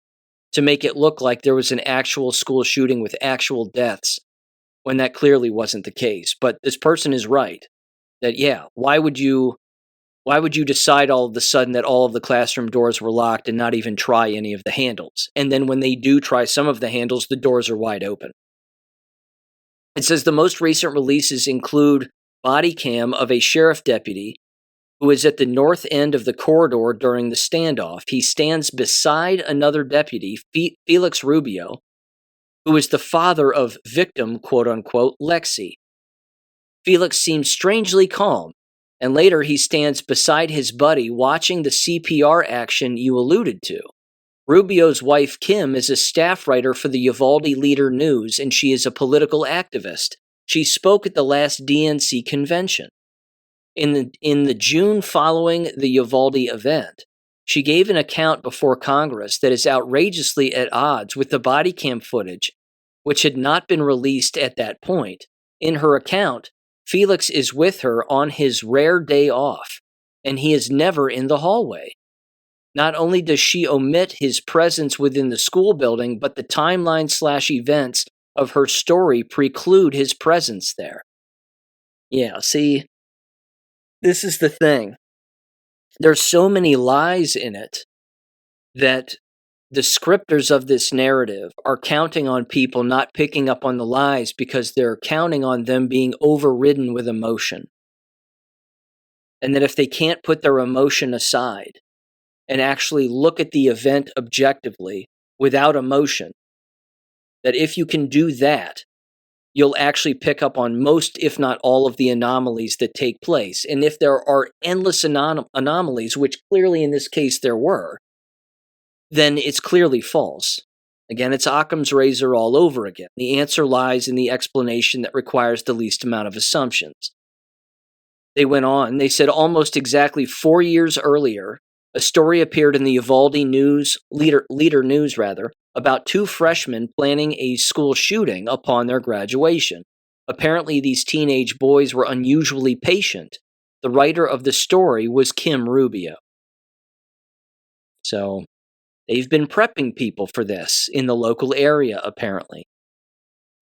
to make it look like there was an actual school shooting with actual deaths, when that clearly wasn't the case. But this person is right that, yeah, why would you decide all of a sudden that all of the classroom doors were locked and not even try any of the handles? And then when they do try some of the handles, the doors are wide open. It says the most recent releases include body cam of a sheriff deputy who is at the north end of the corridor during the standoff. He stands beside another deputy, Felix Rubio, who is the father of victim, quote-unquote, Lexi. Felix seems strangely calm, and later he stands beside his buddy watching the CPR action you alluded to. Rubio's wife, Kim, is a staff writer for the Uvalde Leader News, and she is a political activist. She spoke at the last DNC convention. In the June following the Uvalde event, she gave an account before Congress that is outrageously at odds with the body cam footage, which had not been released at that point. In her account, Felix is with her on his rare day off, and he is never in the hallway. Not only does she omit his presence within the school building, but the timeline/events of her story preclude his presence there. Yeah, see, this is the thing. There's so many lies in it that the scripters of this narrative are counting on people not picking up on the lies because they're counting on them being overridden with emotion. And that if they can't put their emotion aside and actually look at the event objectively without emotion, that if you can do that, you'll actually pick up on most, if not all, of the anomalies that take place. And if there are endless anomalies, which clearly in this case there were, then it's clearly false. Again, it's Occam's razor all over again. The answer lies in the explanation that requires the least amount of assumptions. They went on, they said almost exactly 4 years earlier, a story appeared in the Uvalde Leader News, about 2 freshmen planning a school shooting upon their graduation. Apparently, these teenage boys were unusually patient. The writer of the story was Kim Rubio. So, they've been prepping people for this in the local area, apparently.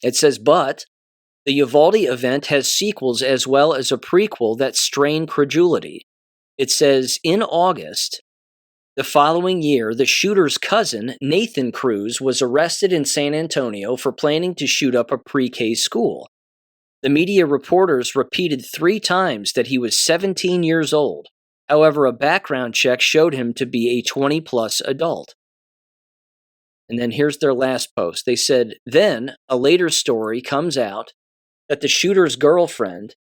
It says, but the Uvalde event has sequels as well as a prequel that strain credulity. It says, in August, the following year, the shooter's cousin, Nathan Cruz, was arrested in San Antonio for planning to shoot up a pre-K school. The media reporters repeated 3 times that he was 17 years old. However, a background check showed him to be a 20-plus adult. And then here's their last post. They said, then a later story comes out that the shooter's girlfriend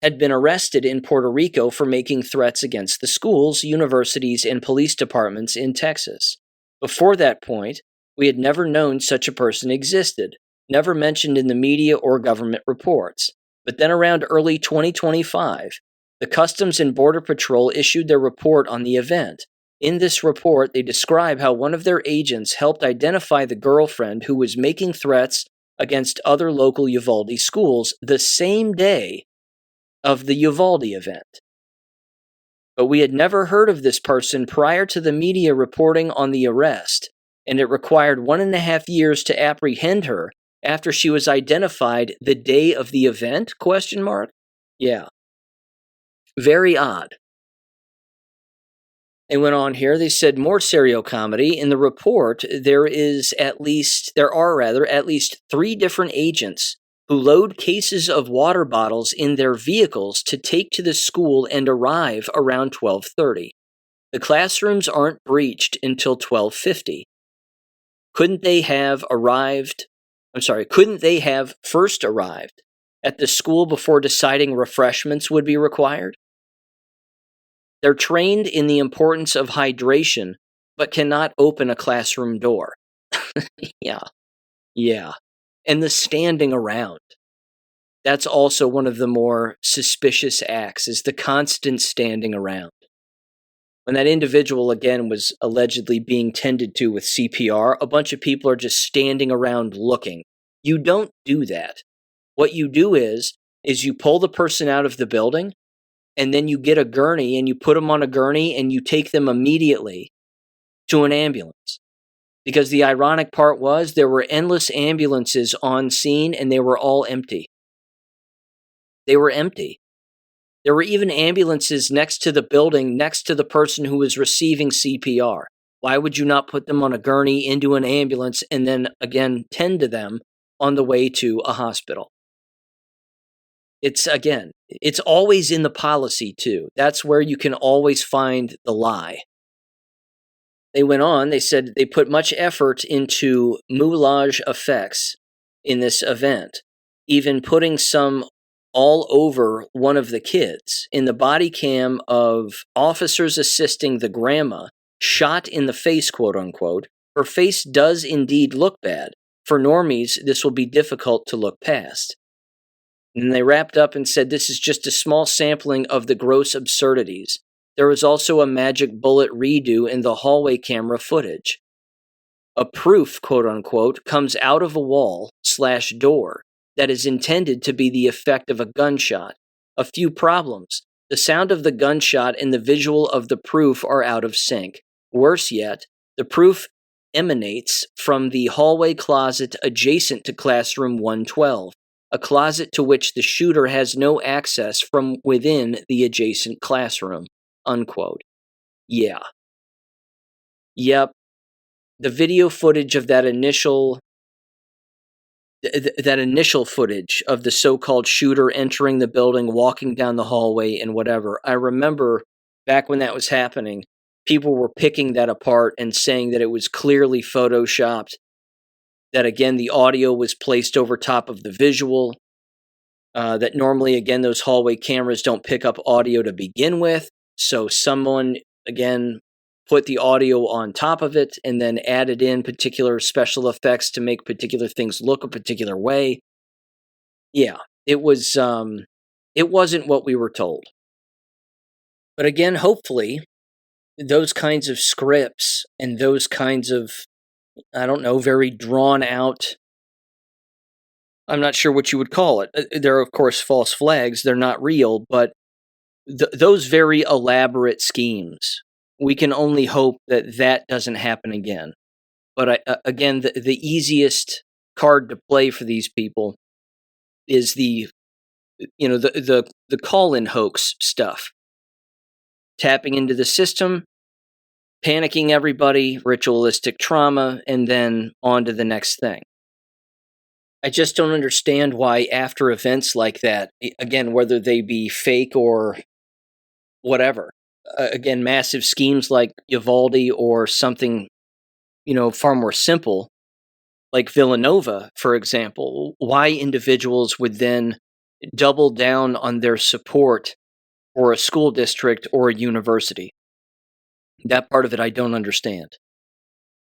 had been arrested in Puerto Rico for making threats against the schools, universities, and police departments in Texas. Before that point, we had never known such a person existed, never mentioned in the media or government reports. But then around early 2025, the Customs and Border Patrol issued their report on the event. In this report, they describe how one of their agents helped identify the girlfriend who was making threats against other local Uvalde schools the same day of the Uvalde event. But we had never heard of this person prior to the media reporting on the arrest, and it required 1.5 years to apprehend her after she was identified the day of the event? ? Yeah. Very odd. They went on here, they said more serial comedy. In the report, there are at least 3 different agents who load cases of water bottles in their vehicles to take to the school and arrive around 12:30. The classrooms aren't breached until 12:50. Couldn't they have first arrived at the school before deciding refreshments would be required? They're trained in the importance of hydration, but cannot open a classroom door. Yeah. And the standing around. That's also one of the more suspicious acts, is the constant standing around. When that individual, again, was allegedly being tended to with CPR, a bunch of people are just standing around looking. You don't do that. What you do is you pull the person out of the building, and then you get a gurney, and you put them on a gurney, and you take them immediately to an ambulance. Because the ironic part was there were endless ambulances on scene, and they were all empty. They were empty. There were even ambulances next to the building, next to the person who was receiving CPR. Why would you not put them on a gurney into an ambulance and then, again, tend to them on the way to a hospital? It's always in the policy, too. That's where you can always find the lie. They went on, they said they put much effort into moulage effects in this event, even putting some all over one of the kids. In the body cam of officers assisting the grandma, shot in the face, quote unquote, Her face does indeed look bad. For normies, this will be difficult to look past. And they wrapped up and said this is just a small sampling of the gross absurdities. There was also a magic bullet redo in the hallway camera footage. A proof, quote unquote, comes out of a wall/door that is intended to be the effect of a gunshot. A few problems. The sound of the gunshot and the visual of the proof are out of sync. Worse yet, the proof emanates from the hallway closet adjacent to classroom 112, a closet to which the shooter has no access from within the adjacent classroom, unquote. Yeah. Yep. The video footage of that initial footage of the so-called shooter entering the building, walking down the hallway and whatever. I remember back when that was happening, people were picking that apart and saying that it was clearly photoshopped, that again, the audio was placed over top of the visual, that normally, again, those hallway cameras don't pick up audio to begin with. So someone, again, put the audio on top of it and then added in particular special effects to make particular things look a particular way. Yeah, it wasn't what we were told. But again, hopefully, those kinds of scripts and those kinds of, I don't know, very drawn out, I'm not sure what you would call it. They're, of course, false flags. They're not real, but those very elaborate schemes, we can only hope that that doesn't happen again. But again, the easiest card to play for these people is the call-in hoax stuff. Tapping into the system, panicking everybody, ritualistic trauma, and then on to the next thing. I just don't understand why after events like that, again, whether they be fake or whatever, again, massive schemes like Uvalde or something, far more simple, like Villanova, for example, why individuals would then double down on their support for a school district or a university. That part of it I don't understand.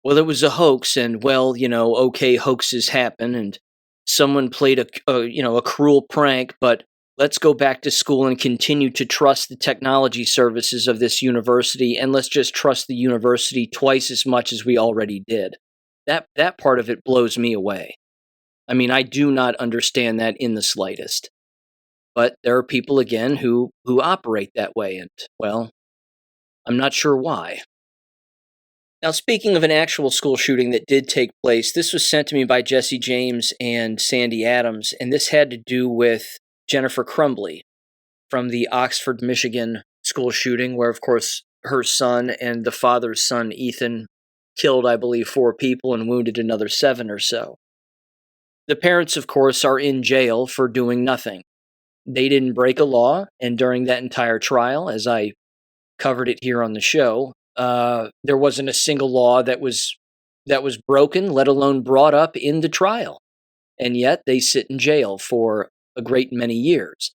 Well, it was a hoax, and okay, hoaxes happen, and someone played a cruel prank, but let's go back to school and continue to trust the technology services of this university, and let's just trust the university twice as much as we already did. That part of it blows me away. I mean, I do not understand that in the slightest. But there are people, again, who operate that way, and, well, I'm not sure why. Now, speaking of an actual school shooting that did take place, this was sent to me by Jesse James and Sandy Adams, and this had to do with Jennifer Crumbley from the Oxford, Michigan school shooting, where, of course, her son and the father's son, Ethan, killed, I believe, 4 people and wounded another 7 or so. The parents, of course, are in jail for doing nothing. They didn't break a law, and during that entire trial, as I covered it here on the show, there wasn't a single law that was broken, let alone brought up in the trial. And yet they sit in jail for a great many years.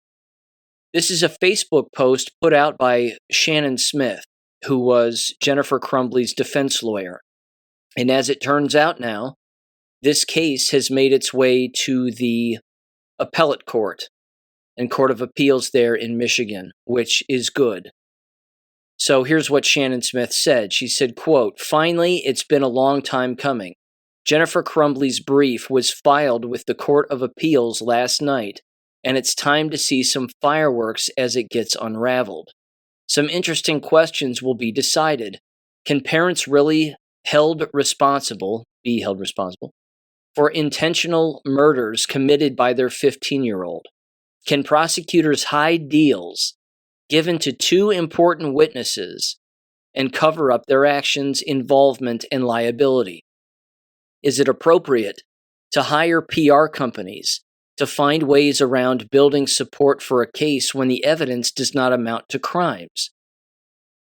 This is a Facebook post put out by Shannon Smith, who was Jennifer Crumbley's defense lawyer. And as it turns out now, this case has made its way to the appellate court and Court of Appeals there in Michigan, which is good. So here's what Shannon Smith said. She said, quote, "Finally, it's been a long time coming. Jennifer Crumbley's brief was filed with the Court of Appeals last night, and it's time to see some fireworks as it gets unraveled. Some interesting questions will be decided. Can parents really be held responsible for intentional murders committed by their 15-year-old? Can prosecutors hide deals given to 2 important witnesses and cover up their actions, involvement, and liability? Is it appropriate to hire PR companies to find ways around building support for a case when the evidence does not amount to crimes?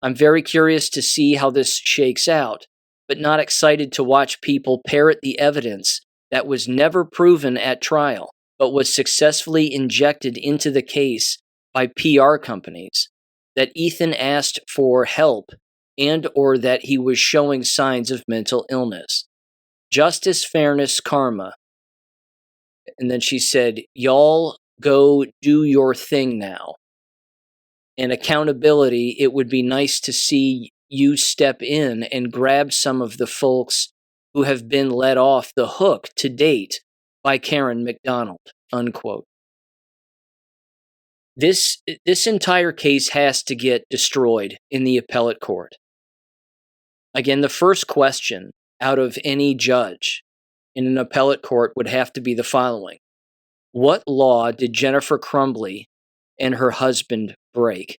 I'm very curious to see how this shakes out, but not excited to watch people parrot the evidence that was never proven at trial, but was successfully injected into the case by PR companies, that Ethan asked for help and or that he was showing signs of mental illness. Justice, fairness, karma. And then she said, y'all go do your thing now. And accountability, it would be nice to see you step in and grab some of the folks who have been let off the hook to date by Karen McDonald, unquote. This entire case has to get destroyed in the appellate court. Again, the first question out of any judge in an appellate court would have to be the following. What law did Jennifer Crumbley and her husband break?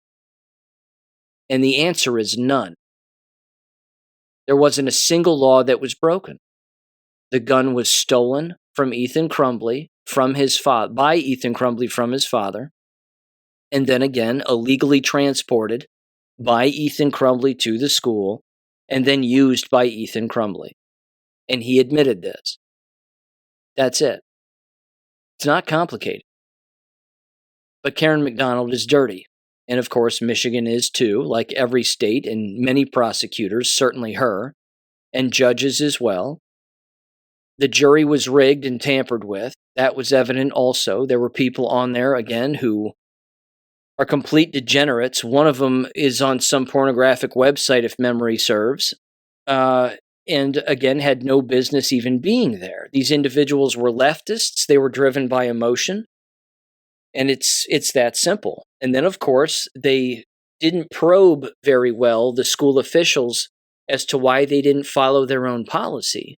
And the answer is none. There wasn't a single law that was broken. The gun was stolen from Ethan Crumbley by Ethan Crumbley from his father, and then again illegally transported by Ethan Crumbley to the school, and then used by Ethan Crumbley. And he admitted this. That's it. It's not complicated. But Karen McDonald is dirty. And of course, Michigan is too, like every state, and many prosecutors, certainly her, and judges as well. The jury was rigged and tampered with. That was evident also. There were people on there, again, who are complete degenerates. One of them is on some pornographic website, if memory serves, and again, had no business even being there. These individuals were leftists. They were driven by emotion. And it's that simple. And then, of course, they didn't probe very well the school officials as to why they didn't follow their own policy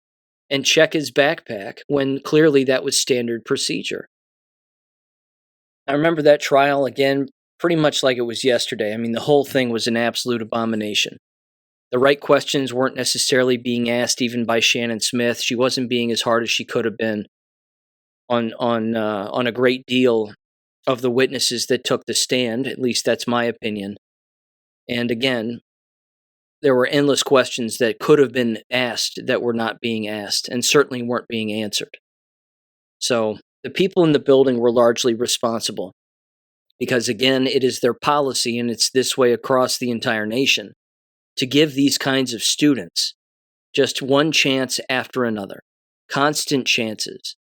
and check his backpack when clearly that was standard procedure. I remember that trial, again, pretty much like it was yesterday. I mean, the whole thing was an absolute abomination. The right questions weren't necessarily being asked even by Shannon Smith. She wasn't being as hard as she could have been on a great deal of the witnesses that took the stand. At least that's my opinion. And again, there were endless questions that could have been asked that were not being asked and certainly weren't being answered. So the people in the building were largely responsible because, again, it is their policy, and it's this way across the entire nation, to give these kinds of students just one chance after another, constant chances.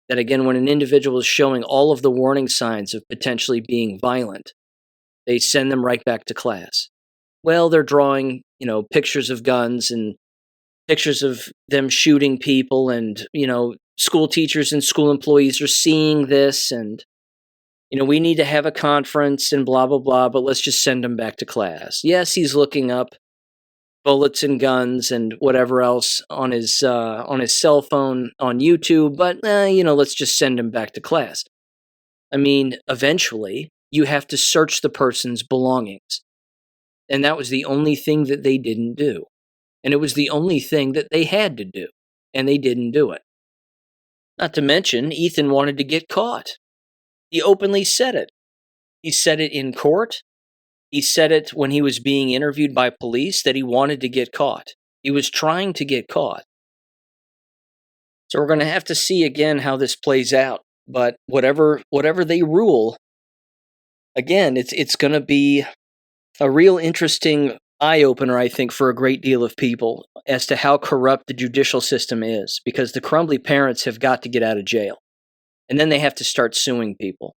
That, again, when an individual is showing all of the warning signs of potentially being violent, they send them right back to class. Well, they're drawing, pictures of guns and pictures of them shooting people, and, school teachers and school employees are seeing this, and, we need to have a conference and blah, blah, blah, but let's just send him back to class. Yes, he's looking up bullets and guns and whatever else on his cell phone on YouTube, but, let's just send him back to class. I mean, eventually, you have to search the person's belongings. And that was the only thing that they didn't do. And it was the only thing that they had to do. And they didn't do it. Not to mention, Ethan wanted to get caught. He openly said it. He said it in court. He said it when he was being interviewed by police that he wanted to get caught. He was trying to get caught. So we're going to have to see again how this plays out. But whatever they rule, again, it's going to be a real interesting eye-opener, I think, for a great deal of people as to how corrupt the judicial system is, because the Crumbley parents have got to get out of jail. And then they have to start suing people.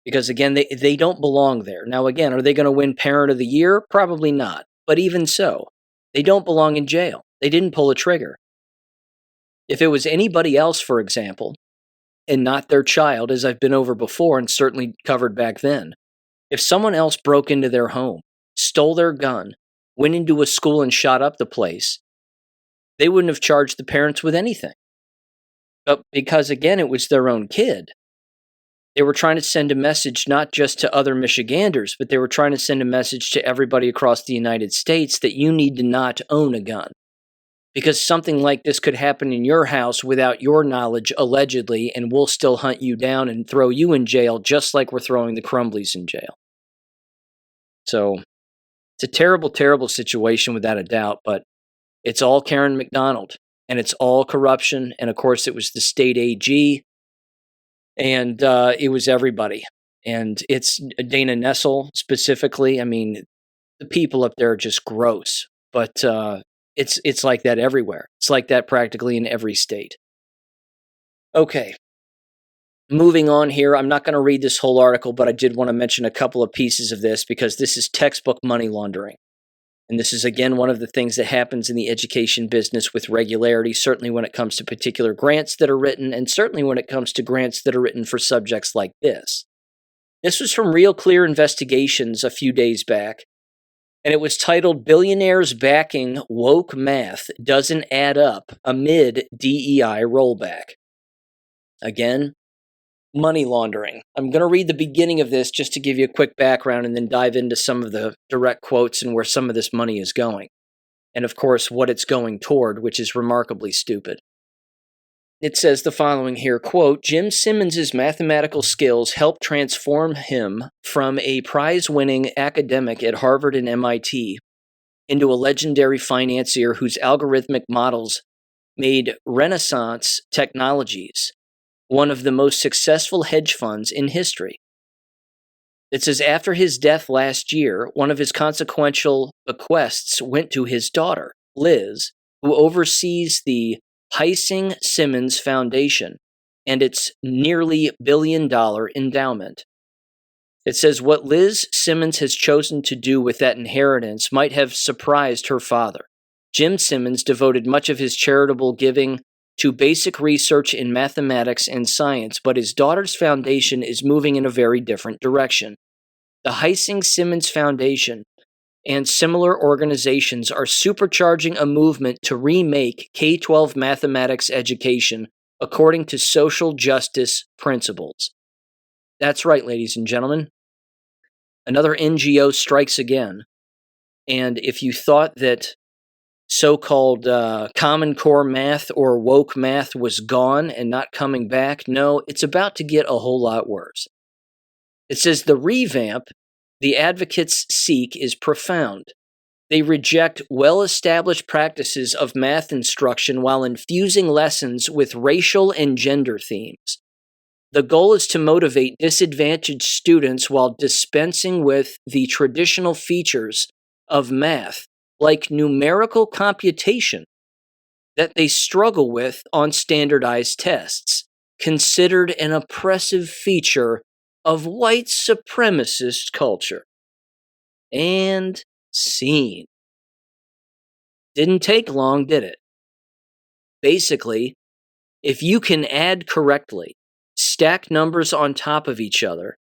Because, again, they don't belong there. Now, again, are they going to win Parent of the Year? Probably not. But even so, they don't belong in jail. They didn't pull a trigger. If it was anybody else, for example, and not their child, as I've been over before and certainly covered back then, if someone else broke into their home, stole their gun, went into a school and shot up the place, they wouldn't have charged the parents with anything. But because, again, it was their own kid, they were trying to send a message not just to other Michiganders, but they were trying to send a message to everybody across the United States that you need to not own a gun. Because something like this could happen in your house without your knowledge, allegedly, and we'll still hunt you down and throw you in jail just like we're throwing the Crumbleys in jail. So it's a terrible, terrible situation without a doubt, but it's all Karen McDonald, and it's all corruption, and of course it was the state AG, and it was everybody. And it's Dana Nessel specifically. I mean, The people up there are just gross, but it's like that everywhere. It's like that practically in every state. Okay. Moving on here, I'm not going to read this whole article, but I did want to mention a couple of pieces of this because this is textbook money laundering. And this is, again, one of the things that happens in the education business with regularity, certainly when it comes to particular grants that are written, and certainly when it comes to grants that are written for subjects like this. This was from Real Clear Investigations a few days back, and it was titled, "Billionaires Backing Woke Math Doesn't Add Up Amid DEI Rollback." Again, money laundering. I'm going to read the beginning of this just to give you a quick background and then dive into some of the direct quotes and where some of this money is going. And of course, what it's going toward, which is remarkably stupid. It says the following here, quote, "Jim Simmons' mathematical skills helped transform him from a prize-winning academic at Harvard and MIT into a legendary financier whose algorithmic models made Renaissance Technologies one of the most successful hedge funds in history." It says, after his death last year, one of his consequential bequests went to his daughter, Liz, who oversees the Heising Simmons Foundation and its nearly $1 billion endowment. It says, what Liz Simmons has chosen to do with that inheritance might have surprised her father. Jim Simmons devoted much of his charitable giving to basic research in mathematics and science, but his daughter's foundation is moving in a very different direction. The Heising Simmons Foundation and similar organizations are supercharging a movement to remake K-12 mathematics education according to social justice principles. That's right, ladies and gentlemen. Another NGO strikes again. And if you thought that so-called Common Core math or woke math was gone and not coming back, no, it's about to get a whole lot worse. It says the revamp the advocates seek is profound. They reject well-established practices of math instruction while infusing lessons with racial and gender themes. The goal is to motivate disadvantaged students while dispensing with the traditional features of math, like numerical computation, that they struggle with on standardized tests, considered an oppressive feature of white supremacist culture. And scene. Didn't take long, did it? Basically, if you can add correctly, stack numbers on top of each other,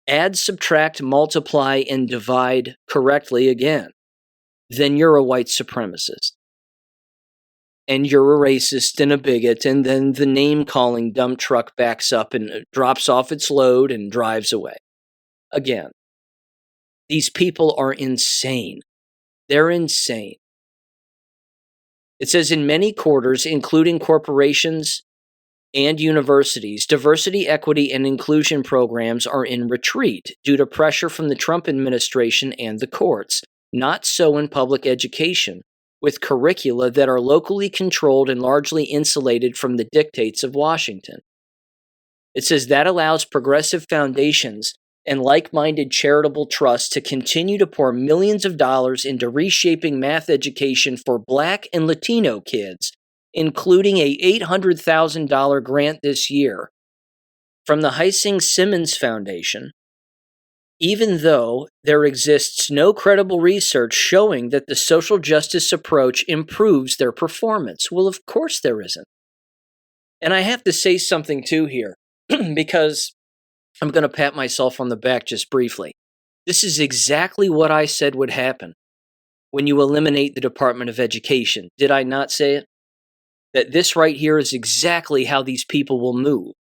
add, subtract, multiply, and divide correctly again, then you're a white supremacist. And you're a racist and a bigot, and then the name-calling dump truck backs up and drops off its load and drives away. Again, these people are insane. They're insane. It says in many quarters, including corporations and universities, diversity, equity, and inclusion programs are in retreat due to pressure from the Trump administration and the courts. Not so in public education, with curricula that are locally controlled and largely insulated from the dictates of Washington. It says that allows progressive foundations and like-minded charitable trusts to continue to pour millions of dollars into reshaping math education for Black and Latino kids, including a $800,000 grant this year from the Heising Simmons Foundation, even though there exists no credible research showing that the social justice approach improves their performance. Well, of course there isn't. And I have to say something too here, because I'm going to pat myself on the back just briefly. This is exactly what I said would happen when you eliminate the Department of Education. Did I not say it? That this right here is exactly how these people will move.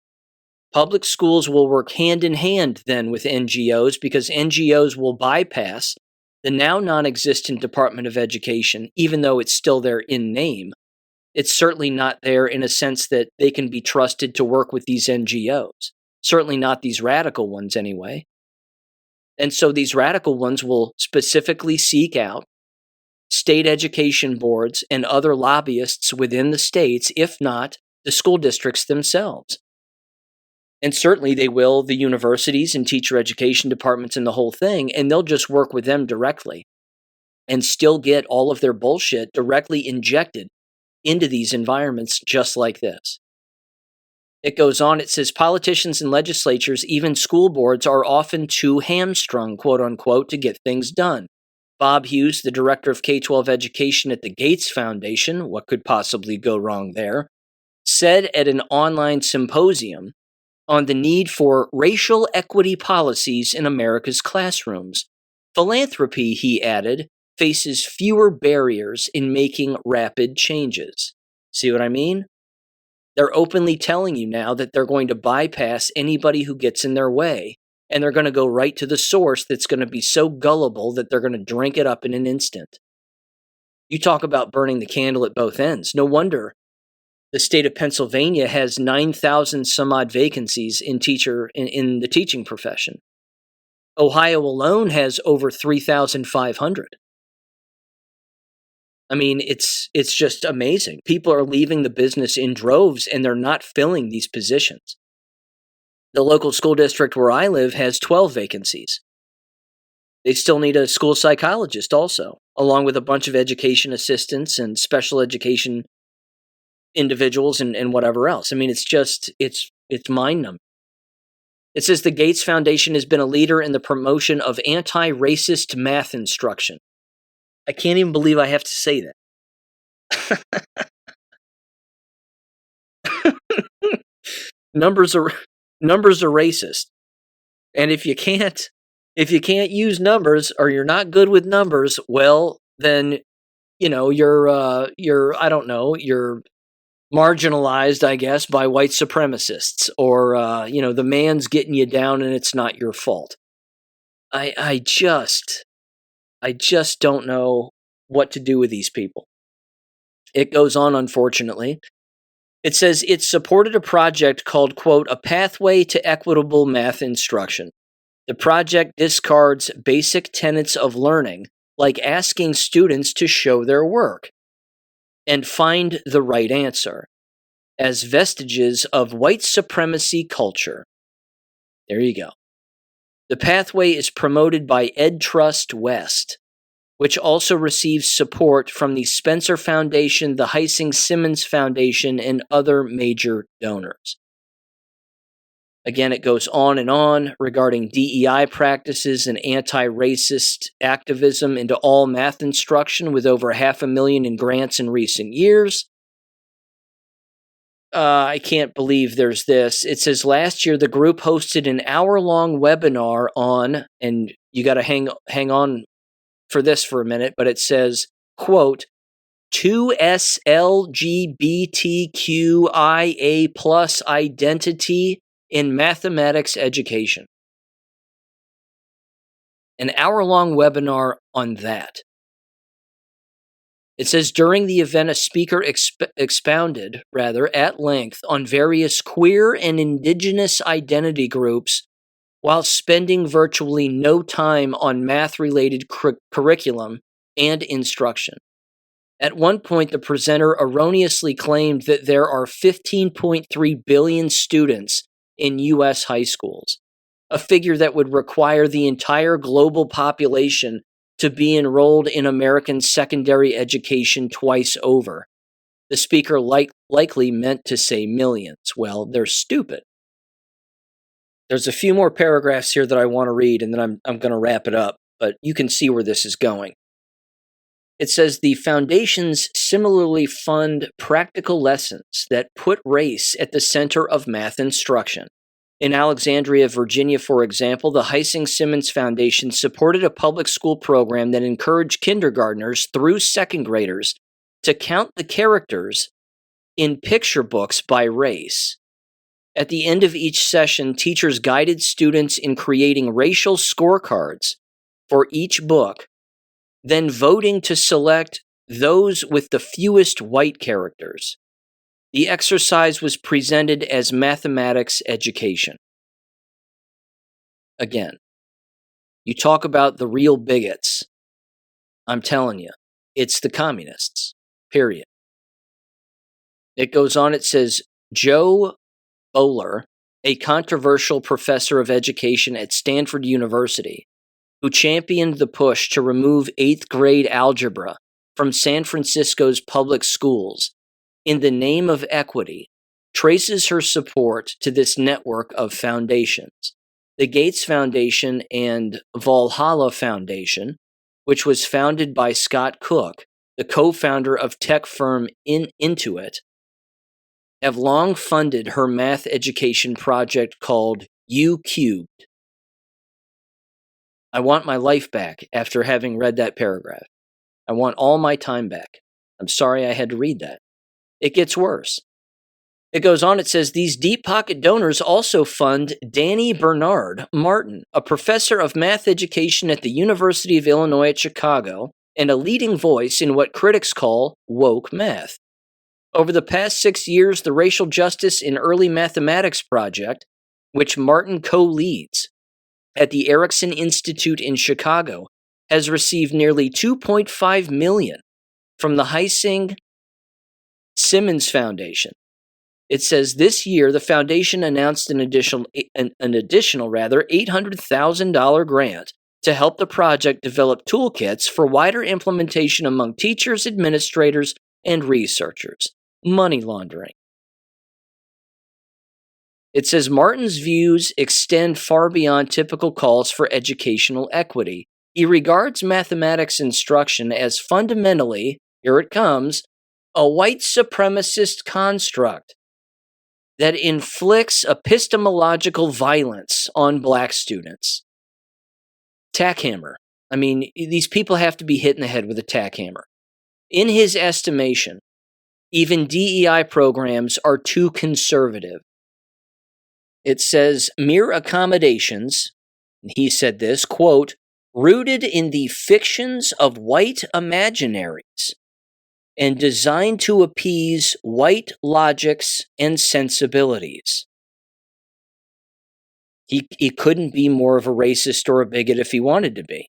Public schools will work hand in hand then with NGOs because NGOs will bypass the now non-existent Department of Education, even though it's still there in name. It's certainly not there in a sense that they can be trusted to work with these NGOs. Certainly not these radical ones anyway. And so these radical ones will specifically seek out state education boards and other lobbyists within the states, if not the school districts themselves. And certainly they will, the universities and teacher education departments and the whole thing, and they'll just work with them directly. and still get all of their bullshit directly injected into these environments just like this. It goes on, it says politicians and legislatures, even school boards, are often too hamstrung, quote unquote, to get things done. Bob Hughes, the director of K-12 education at the Gates Foundation, what could possibly go wrong there, said at an online symposium on the need for racial equity policies in America's classrooms. Philanthropy, he added, faces fewer barriers in making rapid changes. See what I mean? They're openly telling you now that they're going to bypass anybody who gets in their way, and they're going to go right to the source that's going to be so gullible that they're going to drink it up in an instant. You talk about burning the candle at both ends. No wonder the state of Pennsylvania has 9,000 some odd vacancies in the teaching profession. Ohio alone has over 3,500. I mean, it's just amazing. People are leaving the business in droves, and they're not filling these positions. The local school district where I live has 12 vacancies. They still need a school psychologist also, along with a bunch of education assistants and special education individuals and whatever else. I mean, it's mind-numbing. It says the Gates Foundation has been a leader in the promotion of anti-racist math instruction. I can't even believe I have to say that. Numbers are racist. And if you can't use numbers, or you're not good with numbers, well, then you're I don't know, you're marginalized, I guess, by white supremacists, or the man's getting you down and it's not your fault. I just don't know what to do with these people. It goes on, unfortunately. It says it supported a project called, quote, A Pathway to Equitable Math Instruction. The project discards basic tenets of learning, like asking students to show their work and find the right answer, as vestiges of white supremacy culture. There you go. The pathway is promoted by EdTrust West, which also receives support from the Spencer Foundation, the Heising Simmons Foundation, and other major donors. Again, it goes on regarding DEI practices and anti-racist activism into all math instruction, with over $500,000 in grants in recent years. I can't believe there's this. It says last year the group hosted an hour-long webinar on, and you got to hang on for this for a minute, but it says, quote, 2SLGBTQIA plus identity in mathematics education. An hour-long webinar on that. It says during the event, a speaker expounded at length on various queer and indigenous identity groups while spending virtually no time on math-related curriculum and instruction. At one point, the presenter erroneously claimed that there are 15.3 billion students in U.S. high schools, a figure that would require the entire global population to be enrolled in American secondary education twice over. The speaker likely meant to say millions. Well, they're stupid. There's a few more paragraphs here that I want to read, and then I'm going to wrap it up, but you can see where this is going. It says the foundations similarly fund practical lessons that put race at the center of math instruction. In Alexandria, Virginia, for example, the Heising Simmons Foundation supported a public school program that encouraged kindergartners through second graders to count the characters in picture books by race. At the end of each session, teachers guided students in creating racial scorecards for each book, then voting to select those with the fewest white characters. The exercise was presented as mathematics education. Again, you talk about the real bigots. I'm telling you, it's the communists, period. It goes on, it says, Joe Bowler, a controversial professor of education at Stanford University, who championed the push to remove 8th grade algebra from San Francisco's public schools in the name of equity, traces her support to this network of foundations. The Gates Foundation and Valhalla Foundation, which was founded by Scott Cook, the co-founder of tech firm Intuit, have long funded her math education project called U Cubed. I want my life back after having read that paragraph. I want all my time back. I'm sorry I had to read that. It gets worse. It goes on, it says, these deep pocket donors also fund Danny Bernard Martin, a professor of math education at the University of Illinois at Chicago, and a leading voice in what critics call woke math. Over the past 6 years, the Racial Justice in Early Mathematics project, which Martin co-leads at the Erickson Institute in Chicago, has received nearly $2.5 million from the Heising Simmons Foundation. It says this year the foundation announced an additional $800,000 grant to help the project develop toolkits for wider implementation among teachers, administrators, and researchers. Money laundering. It says Martin's views extend far beyond typical calls for educational equity. He regards mathematics instruction as fundamentally, here it comes, a white supremacist construct that inflicts epistemological violence on black students. Tackhammer. I mean, these people have to be hit in the head with a tackhammer. In his estimation, even DEI programs are too conservative. It says mere accommodations, he said this, quote, rooted in the fictions of white imaginaries and designed to appease white logics and sensibilities. He couldn't be more of a racist or a bigot if he wanted to be.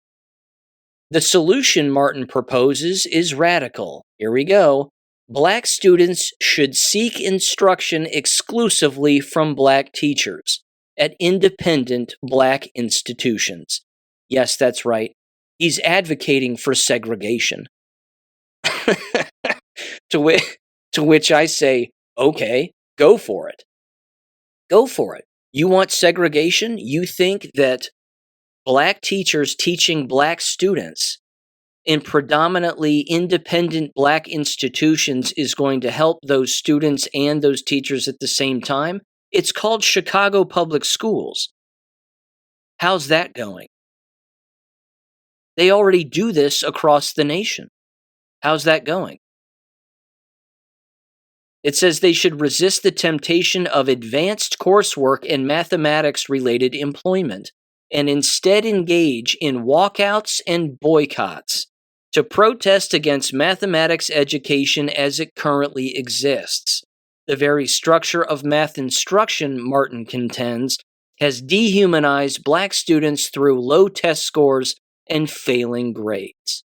The solution Martin proposes is radical. Here we go. Black students should seek instruction exclusively from black teachers at independent black institutions. Yes, that's right. He's advocating for segregation. To which I say, okay, go for it. Go for it. You want segregation? You think that black teachers teaching black students in predominantly independent black institutions is going to help those students and those teachers at the same time? It's called Chicago Public Schools. How's that going? They already do this across the nation. How's that going? It says they should resist the temptation of advanced coursework and mathematics-related employment and instead engage in walkouts and boycotts to protest against mathematics education as it currently exists. The very structure of math instruction, Martin contends, has dehumanized black students through low test scores and failing grades.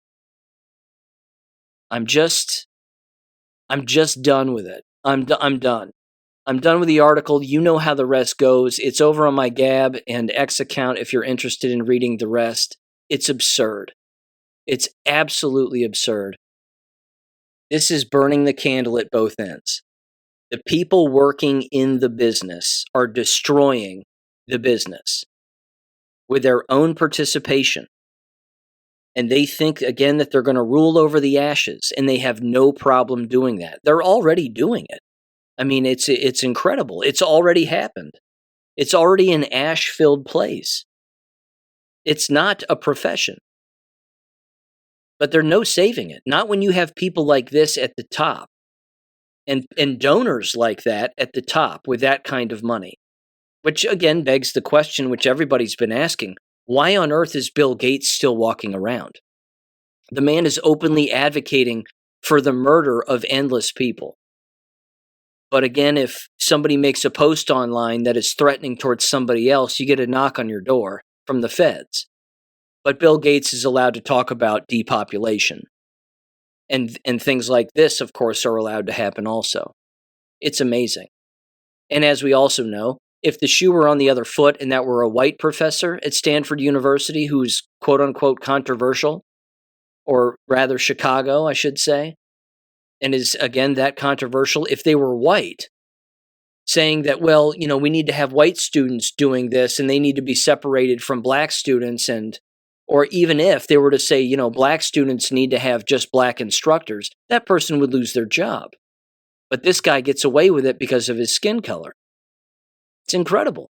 I'm just done with it. I'm done. I'm done with the article. You know how the rest goes. It's over on my Gab and X account if you're interested in reading the rest. It's absurd. It's absolutely absurd. This is burning the candle at both ends. The people working in the business are destroying the business with their own participation. And they think, again, that they're going to rule over the ashes, and they have no problem doing that. They're already doing it. I mean, it's incredible. It's already happened. It's already an ash-filled place. It's not a profession. But there's no saving it. Not when you have people like this at the top and donors like that at the top with that kind of money. Which, again, begs the question which everybody's been asking. Why on earth is Bill Gates still walking around? The man is openly advocating for the murder of endless people. But again, if somebody makes a post online that is threatening towards somebody else, you get a knock on your door from the feds. But Bill Gates is allowed to talk about depopulation. And things like this, of course, are allowed to happen also. It's amazing. And as we also know, if the shoe were on the other foot and that were a white professor at Stanford University who's quote unquote controversial, or rather Chicago, I should say, and is again that controversial, if they were white, saying that, well, we need to have white students doing this and they need to be separated from black students, or even if they were to say, black students need to have just black instructors, that person would lose their job. But this guy gets away with it because of his skin color. It's incredible.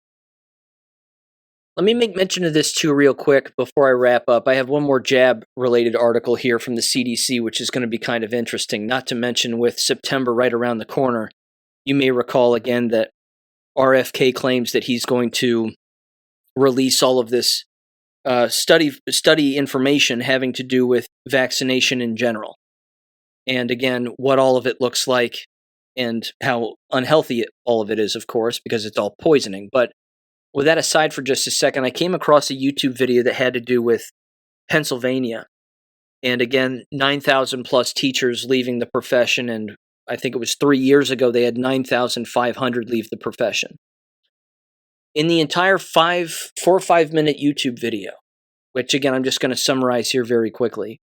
Let me make mention of this too real quick before I wrap up. I have one more jab-related article here from the CDC, which is going to be kind of interesting, not to mention with September right around the corner. You may recall again that RFK claims that he's going to release all of this study information having to do with vaccination in general. And again, what all of it looks like and how unhealthy all of it is, of course, because it's all poisoning. But with that aside for just a second, I came across a YouTube video that had to do with Pennsylvania. And again, 9,000 plus teachers leaving the profession. And I think it was 3 years ago, they had 9,500 leave the profession. In the entire 4 or 5 minute YouTube video, which again, I'm just going to summarize here very quickly,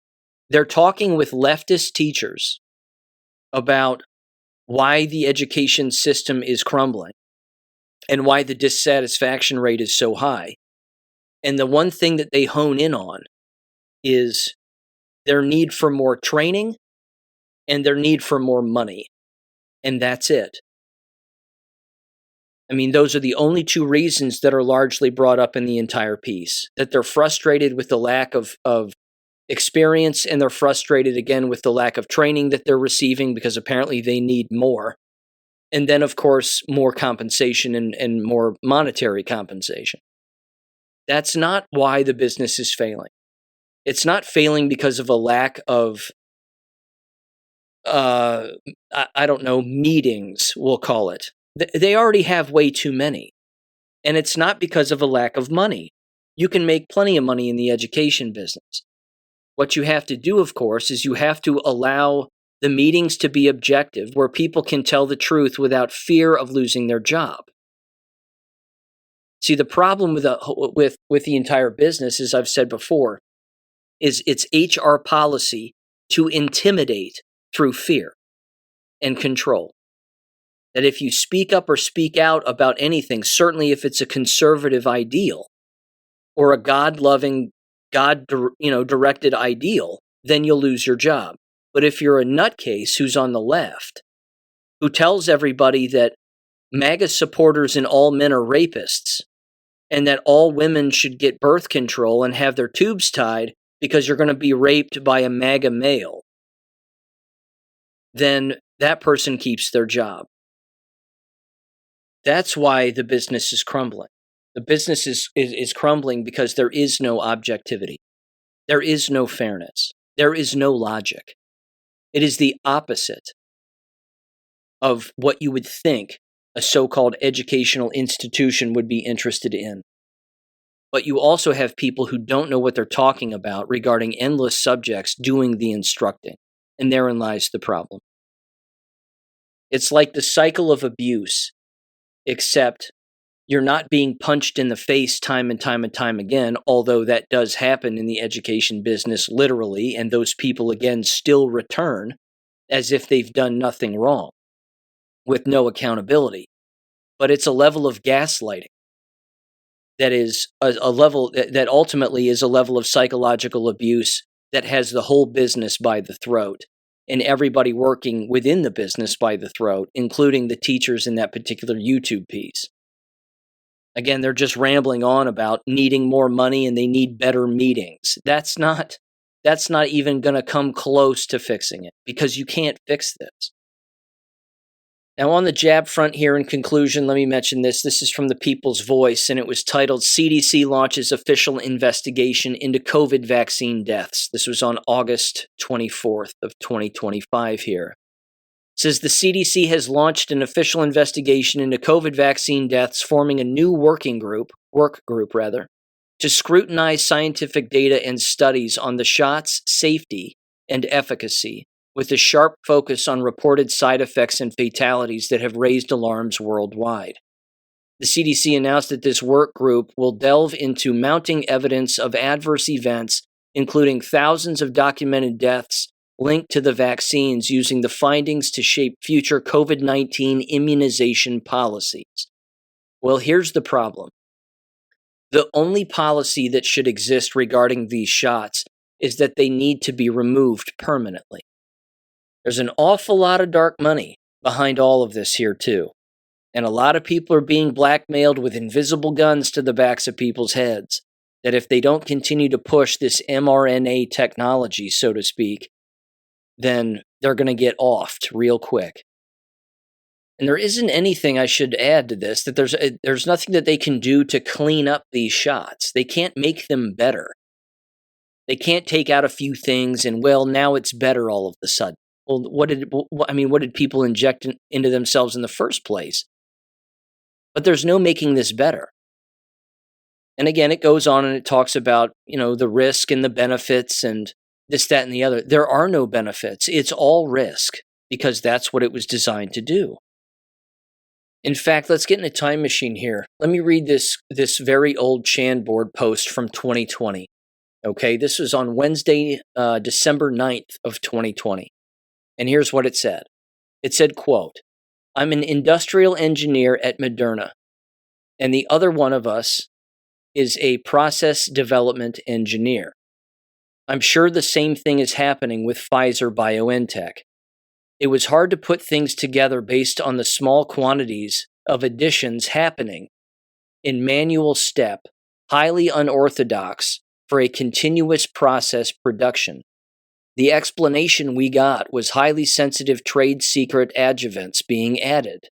they're talking with leftist teachers about why the education system is crumbling and why the dissatisfaction rate is so high. And the one thing that they hone in on is their need for more training and their need for more money. And that's it. I mean, those are the only two reasons that are largely brought up in the entire piece. That they're frustrated with the lack of experience, and they're frustrated again with the lack of training that they're receiving because apparently they need more. And then, of course, more compensation and more monetary compensation. That's not why the business is failing. It's not failing because of a lack of, meetings, we'll call it. They already have way too many. And it's not because of a lack of money. You can make plenty of money in the education business. What you have to do, of course, is you have to allow the meetings to be objective, where people can tell the truth without fear of losing their job. See, the problem with the entire business, as I've said before, is it's HR policy to intimidate through fear and control. That if you speak up or speak out about anything, certainly if it's a conservative ideal or a God-loving, God-directed ideal, then you'll lose your job. But if you're a nutcase who's on the left, who tells everybody that MAGA supporters and all men are rapists, and that all women should get birth control and have their tubes tied because you're going to be raped by a MAGA male, then that person keeps their job. That's why the business is crumbling. The business is crumbling because there is no objectivity. There is no fairness. There is no logic. It is the opposite of what you would think a so-called educational institution would be interested in. But you also have people who don't know what they're talking about regarding endless subjects doing the instructing. And therein lies the problem. It's like the cycle of abuse, except you're not being punched in the face time and time and time again, although that does happen in the education business literally, and those people again still return as if they've done nothing wrong, with no accountability. But it's a level of gaslighting that is a level that ultimately is a level of psychological abuse that has the whole business by the throat, and everybody working within the business by the throat, including the teachers in that particular YouTube piece. Again, they're just rambling on about needing more money and they need better meetings. That's not even going to come close to fixing it, because you can't fix this. Now, on the jab front here, in conclusion, let me mention this. This is from the People's Voice, and it was titled, CDC Launches Official Investigation into COVID Vaccine Deaths. This was on August 24th of 2025 here. It says the CDC has launched an official investigation into COVID vaccine deaths, forming a new work group, to scrutinize scientific data and studies on the shots' safety and efficacy, with a sharp focus on reported side effects and fatalities that have raised alarms worldwide. The CDC announced that this work group will delve into mounting evidence of adverse events, including thousands of documented deaths linked to the vaccines, using the findings to shape future COVID-19 immunization policies. Well, here's the problem. The only policy that should exist regarding these shots is that they need to be removed permanently. There's an awful lot of dark money behind all of this here, too. And a lot of people are being blackmailed with invisible guns to the backs of people's heads, that if they don't continue to push this mRNA technology, so to speak, then they're going to get offed real quick. And there isn't anything I should add to this, that there's nothing that they can do to clean up these shots. They can't make them better. They can't take out a few things and, well, now it's better all of a sudden. Well, what did people inject into themselves in the first place? But there's no making this better. And again, it goes on and it talks about, the risk and the benefits and this, that, and the other. There are no benefits. It's all risk, because that's what it was designed to do. In fact, let's get in a time machine here. Let me read this very old Chanboard post from 2020. Okay, this was on Wednesday, December 9th of 2020. And here's what it said. It said, quote, "I'm an industrial engineer at Moderna, and the other one of us is a process development engineer. I'm sure the same thing is happening with Pfizer-BioNTech. It was hard to put things together based on the small quantities of additions happening in manual step, highly unorthodox for a continuous process production. The explanation we got was highly sensitive trade secret adjuvants being added.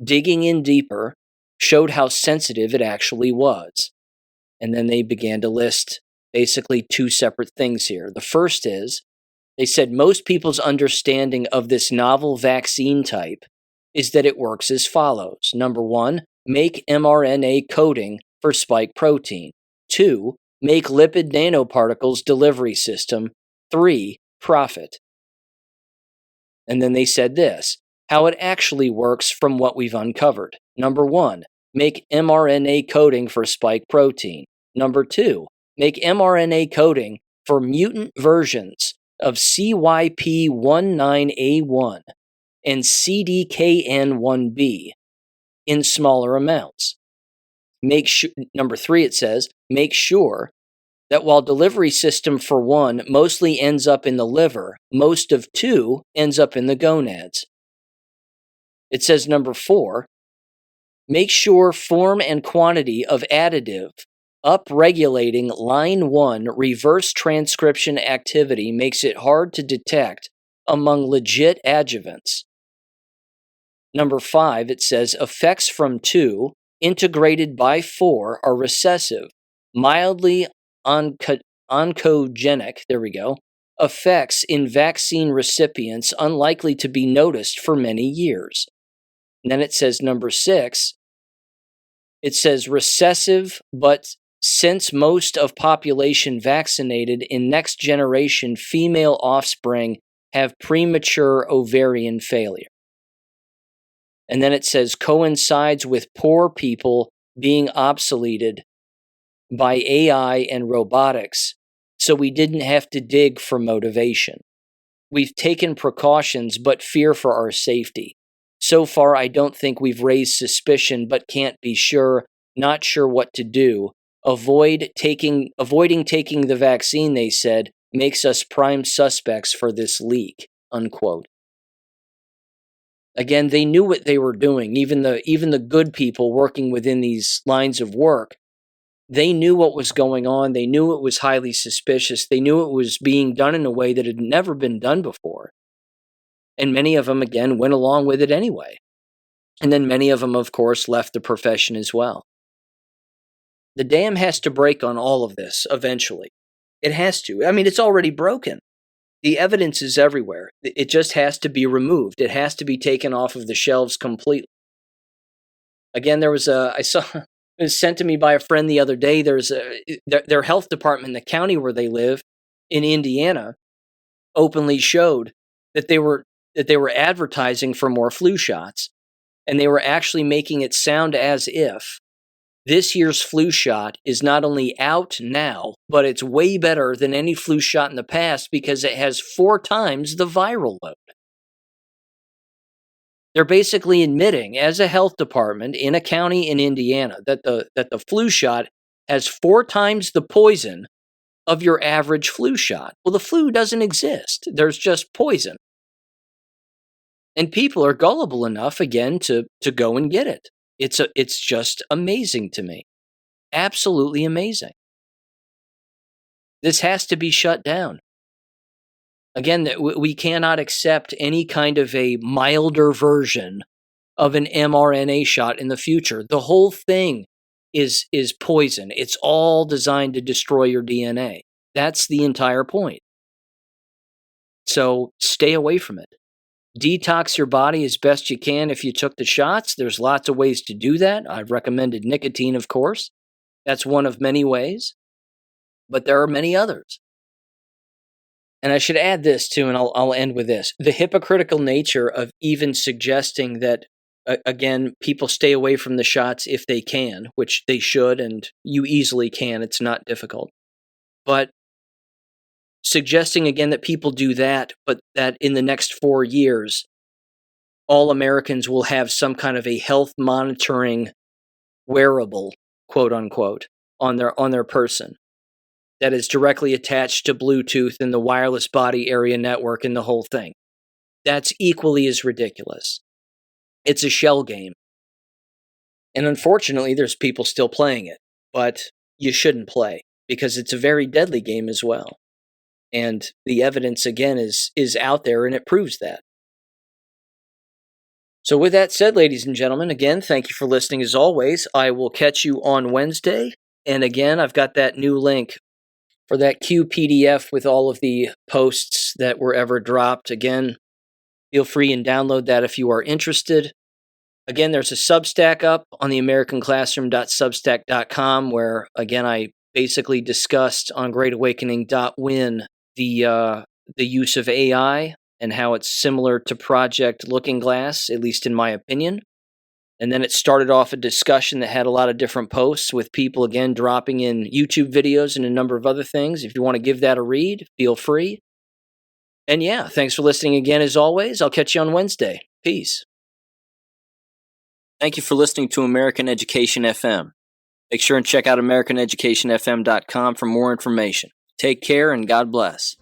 Digging in deeper showed how sensitive it actually was." And then they began to list basically two separate things here. The first is, they said most people's understanding of this novel vaccine type is that it works as follows. Number 1, make mRNA coding for spike protein. 2, make lipid nanoparticles delivery system. 3, profit. And then they said this, how it actually works from what we've uncovered. Number 1, make mRNA coding for spike protein. Number 2, make mRNA coding for mutant versions of CYP19A1 and CDKN1B in smaller amounts. Number 3, it says, make sure that while delivery system for 1 mostly ends up in the liver, most of 2 ends up in the gonads. It says number 4, make sure form and quantity of additive upregulating line 1 reverse transcription activity makes it hard to detect among legit adjuvants. Number 5, it says effects from 2 integrated by 4 are recessive, mildly oncogenic, effects in vaccine recipients unlikely to be noticed for many years. And then it says number 6, it says recessive, but since most of population vaccinated in next generation female offspring have premature ovarian failure. And then it says coincides with poor people being obsoleted by AI and robotics, so we didn't have to dig for motivation. We've taken precautions, but fear for our safety. So far, I don't think we've raised suspicion, but can't be sure, not sure what to do. Avoiding taking the vaccine, they said, makes us prime suspects for this leak, unquote. Again, they knew what they were doing. Even the good people working within these lines of work, they knew what was going on. They knew it was highly suspicious. They knew it was being done in a way that had never been done before. And many of them, again, went along with it anyway. And then many of them, of course, left the profession as well. The dam has to break on all of this eventually. It has to. I mean, it's already broken. The evidence is everywhere. It just has to be removed. It has to be taken off of the shelves completely. Again, I saw, it was sent to me by a friend the other day. Their health department in the county where they live in Indiana openly showed that they were advertising for more flu shots. and they were actually making it sound as if this year's flu shot is not only out now, but it's way better than any flu shot in the past because it has 4 times the viral load. They're basically admitting, as a health department in a county in Indiana, that the flu shot has 4 times the poison of your average flu shot. Well, the flu doesn't exist. There's just poison. And people are gullible enough, again, to go and get it. It's just amazing to me. Absolutely amazing. This has to be shut down. Again, we cannot accept any kind of a milder version of an mRNA shot in the future. The whole thing is poison. It's all designed to destroy your DNA. That's the entire point. So stay away from it. Detox your body as best you can if you took the shots. There's lots of ways to do that. I've recommended nicotine, of course. That's one of many ways. But there are many others. And I should add this too, and I'll end with this. The hypocritical nature of even suggesting that, again, people stay away from the shots if they can, which they should, and you easily can. It's not difficult. But suggesting again that people do that, but that in the next 4 years, all Americans will have some kind of a health monitoring wearable, quote unquote, on their person that is directly attached to Bluetooth and the wireless body area network and the whole thing. That's equally as ridiculous. It's a shell game. And unfortunately, there's people still playing it, but you shouldn't play because it's a very deadly game as well. And the evidence, again, is out there, and it proves that. So with that said, ladies and gentlemen, again, thank you for listening as always. I will catch you on Wednesday. And again, I've got that new link for that Q PDF with all of the posts that were ever dropped. Again, feel free and download that if you are interested. Again, there's a Substack up on the AmericanClassroom.substack.com where, again, I basically discussed on GreatAwakening.win the use of AI and how it's similar to Project Looking Glass, at least in my opinion. And then it started off a discussion that had a lot of different posts with people, again, dropping in YouTube videos and a number of other things. If you want to give that a read, feel free. And yeah, thanks for listening again as always. I'll catch you on Wednesday. Peace. Thank you for listening to American Education FM. Make sure and check out AmericanEducationFM.com for more information. Take care and God bless.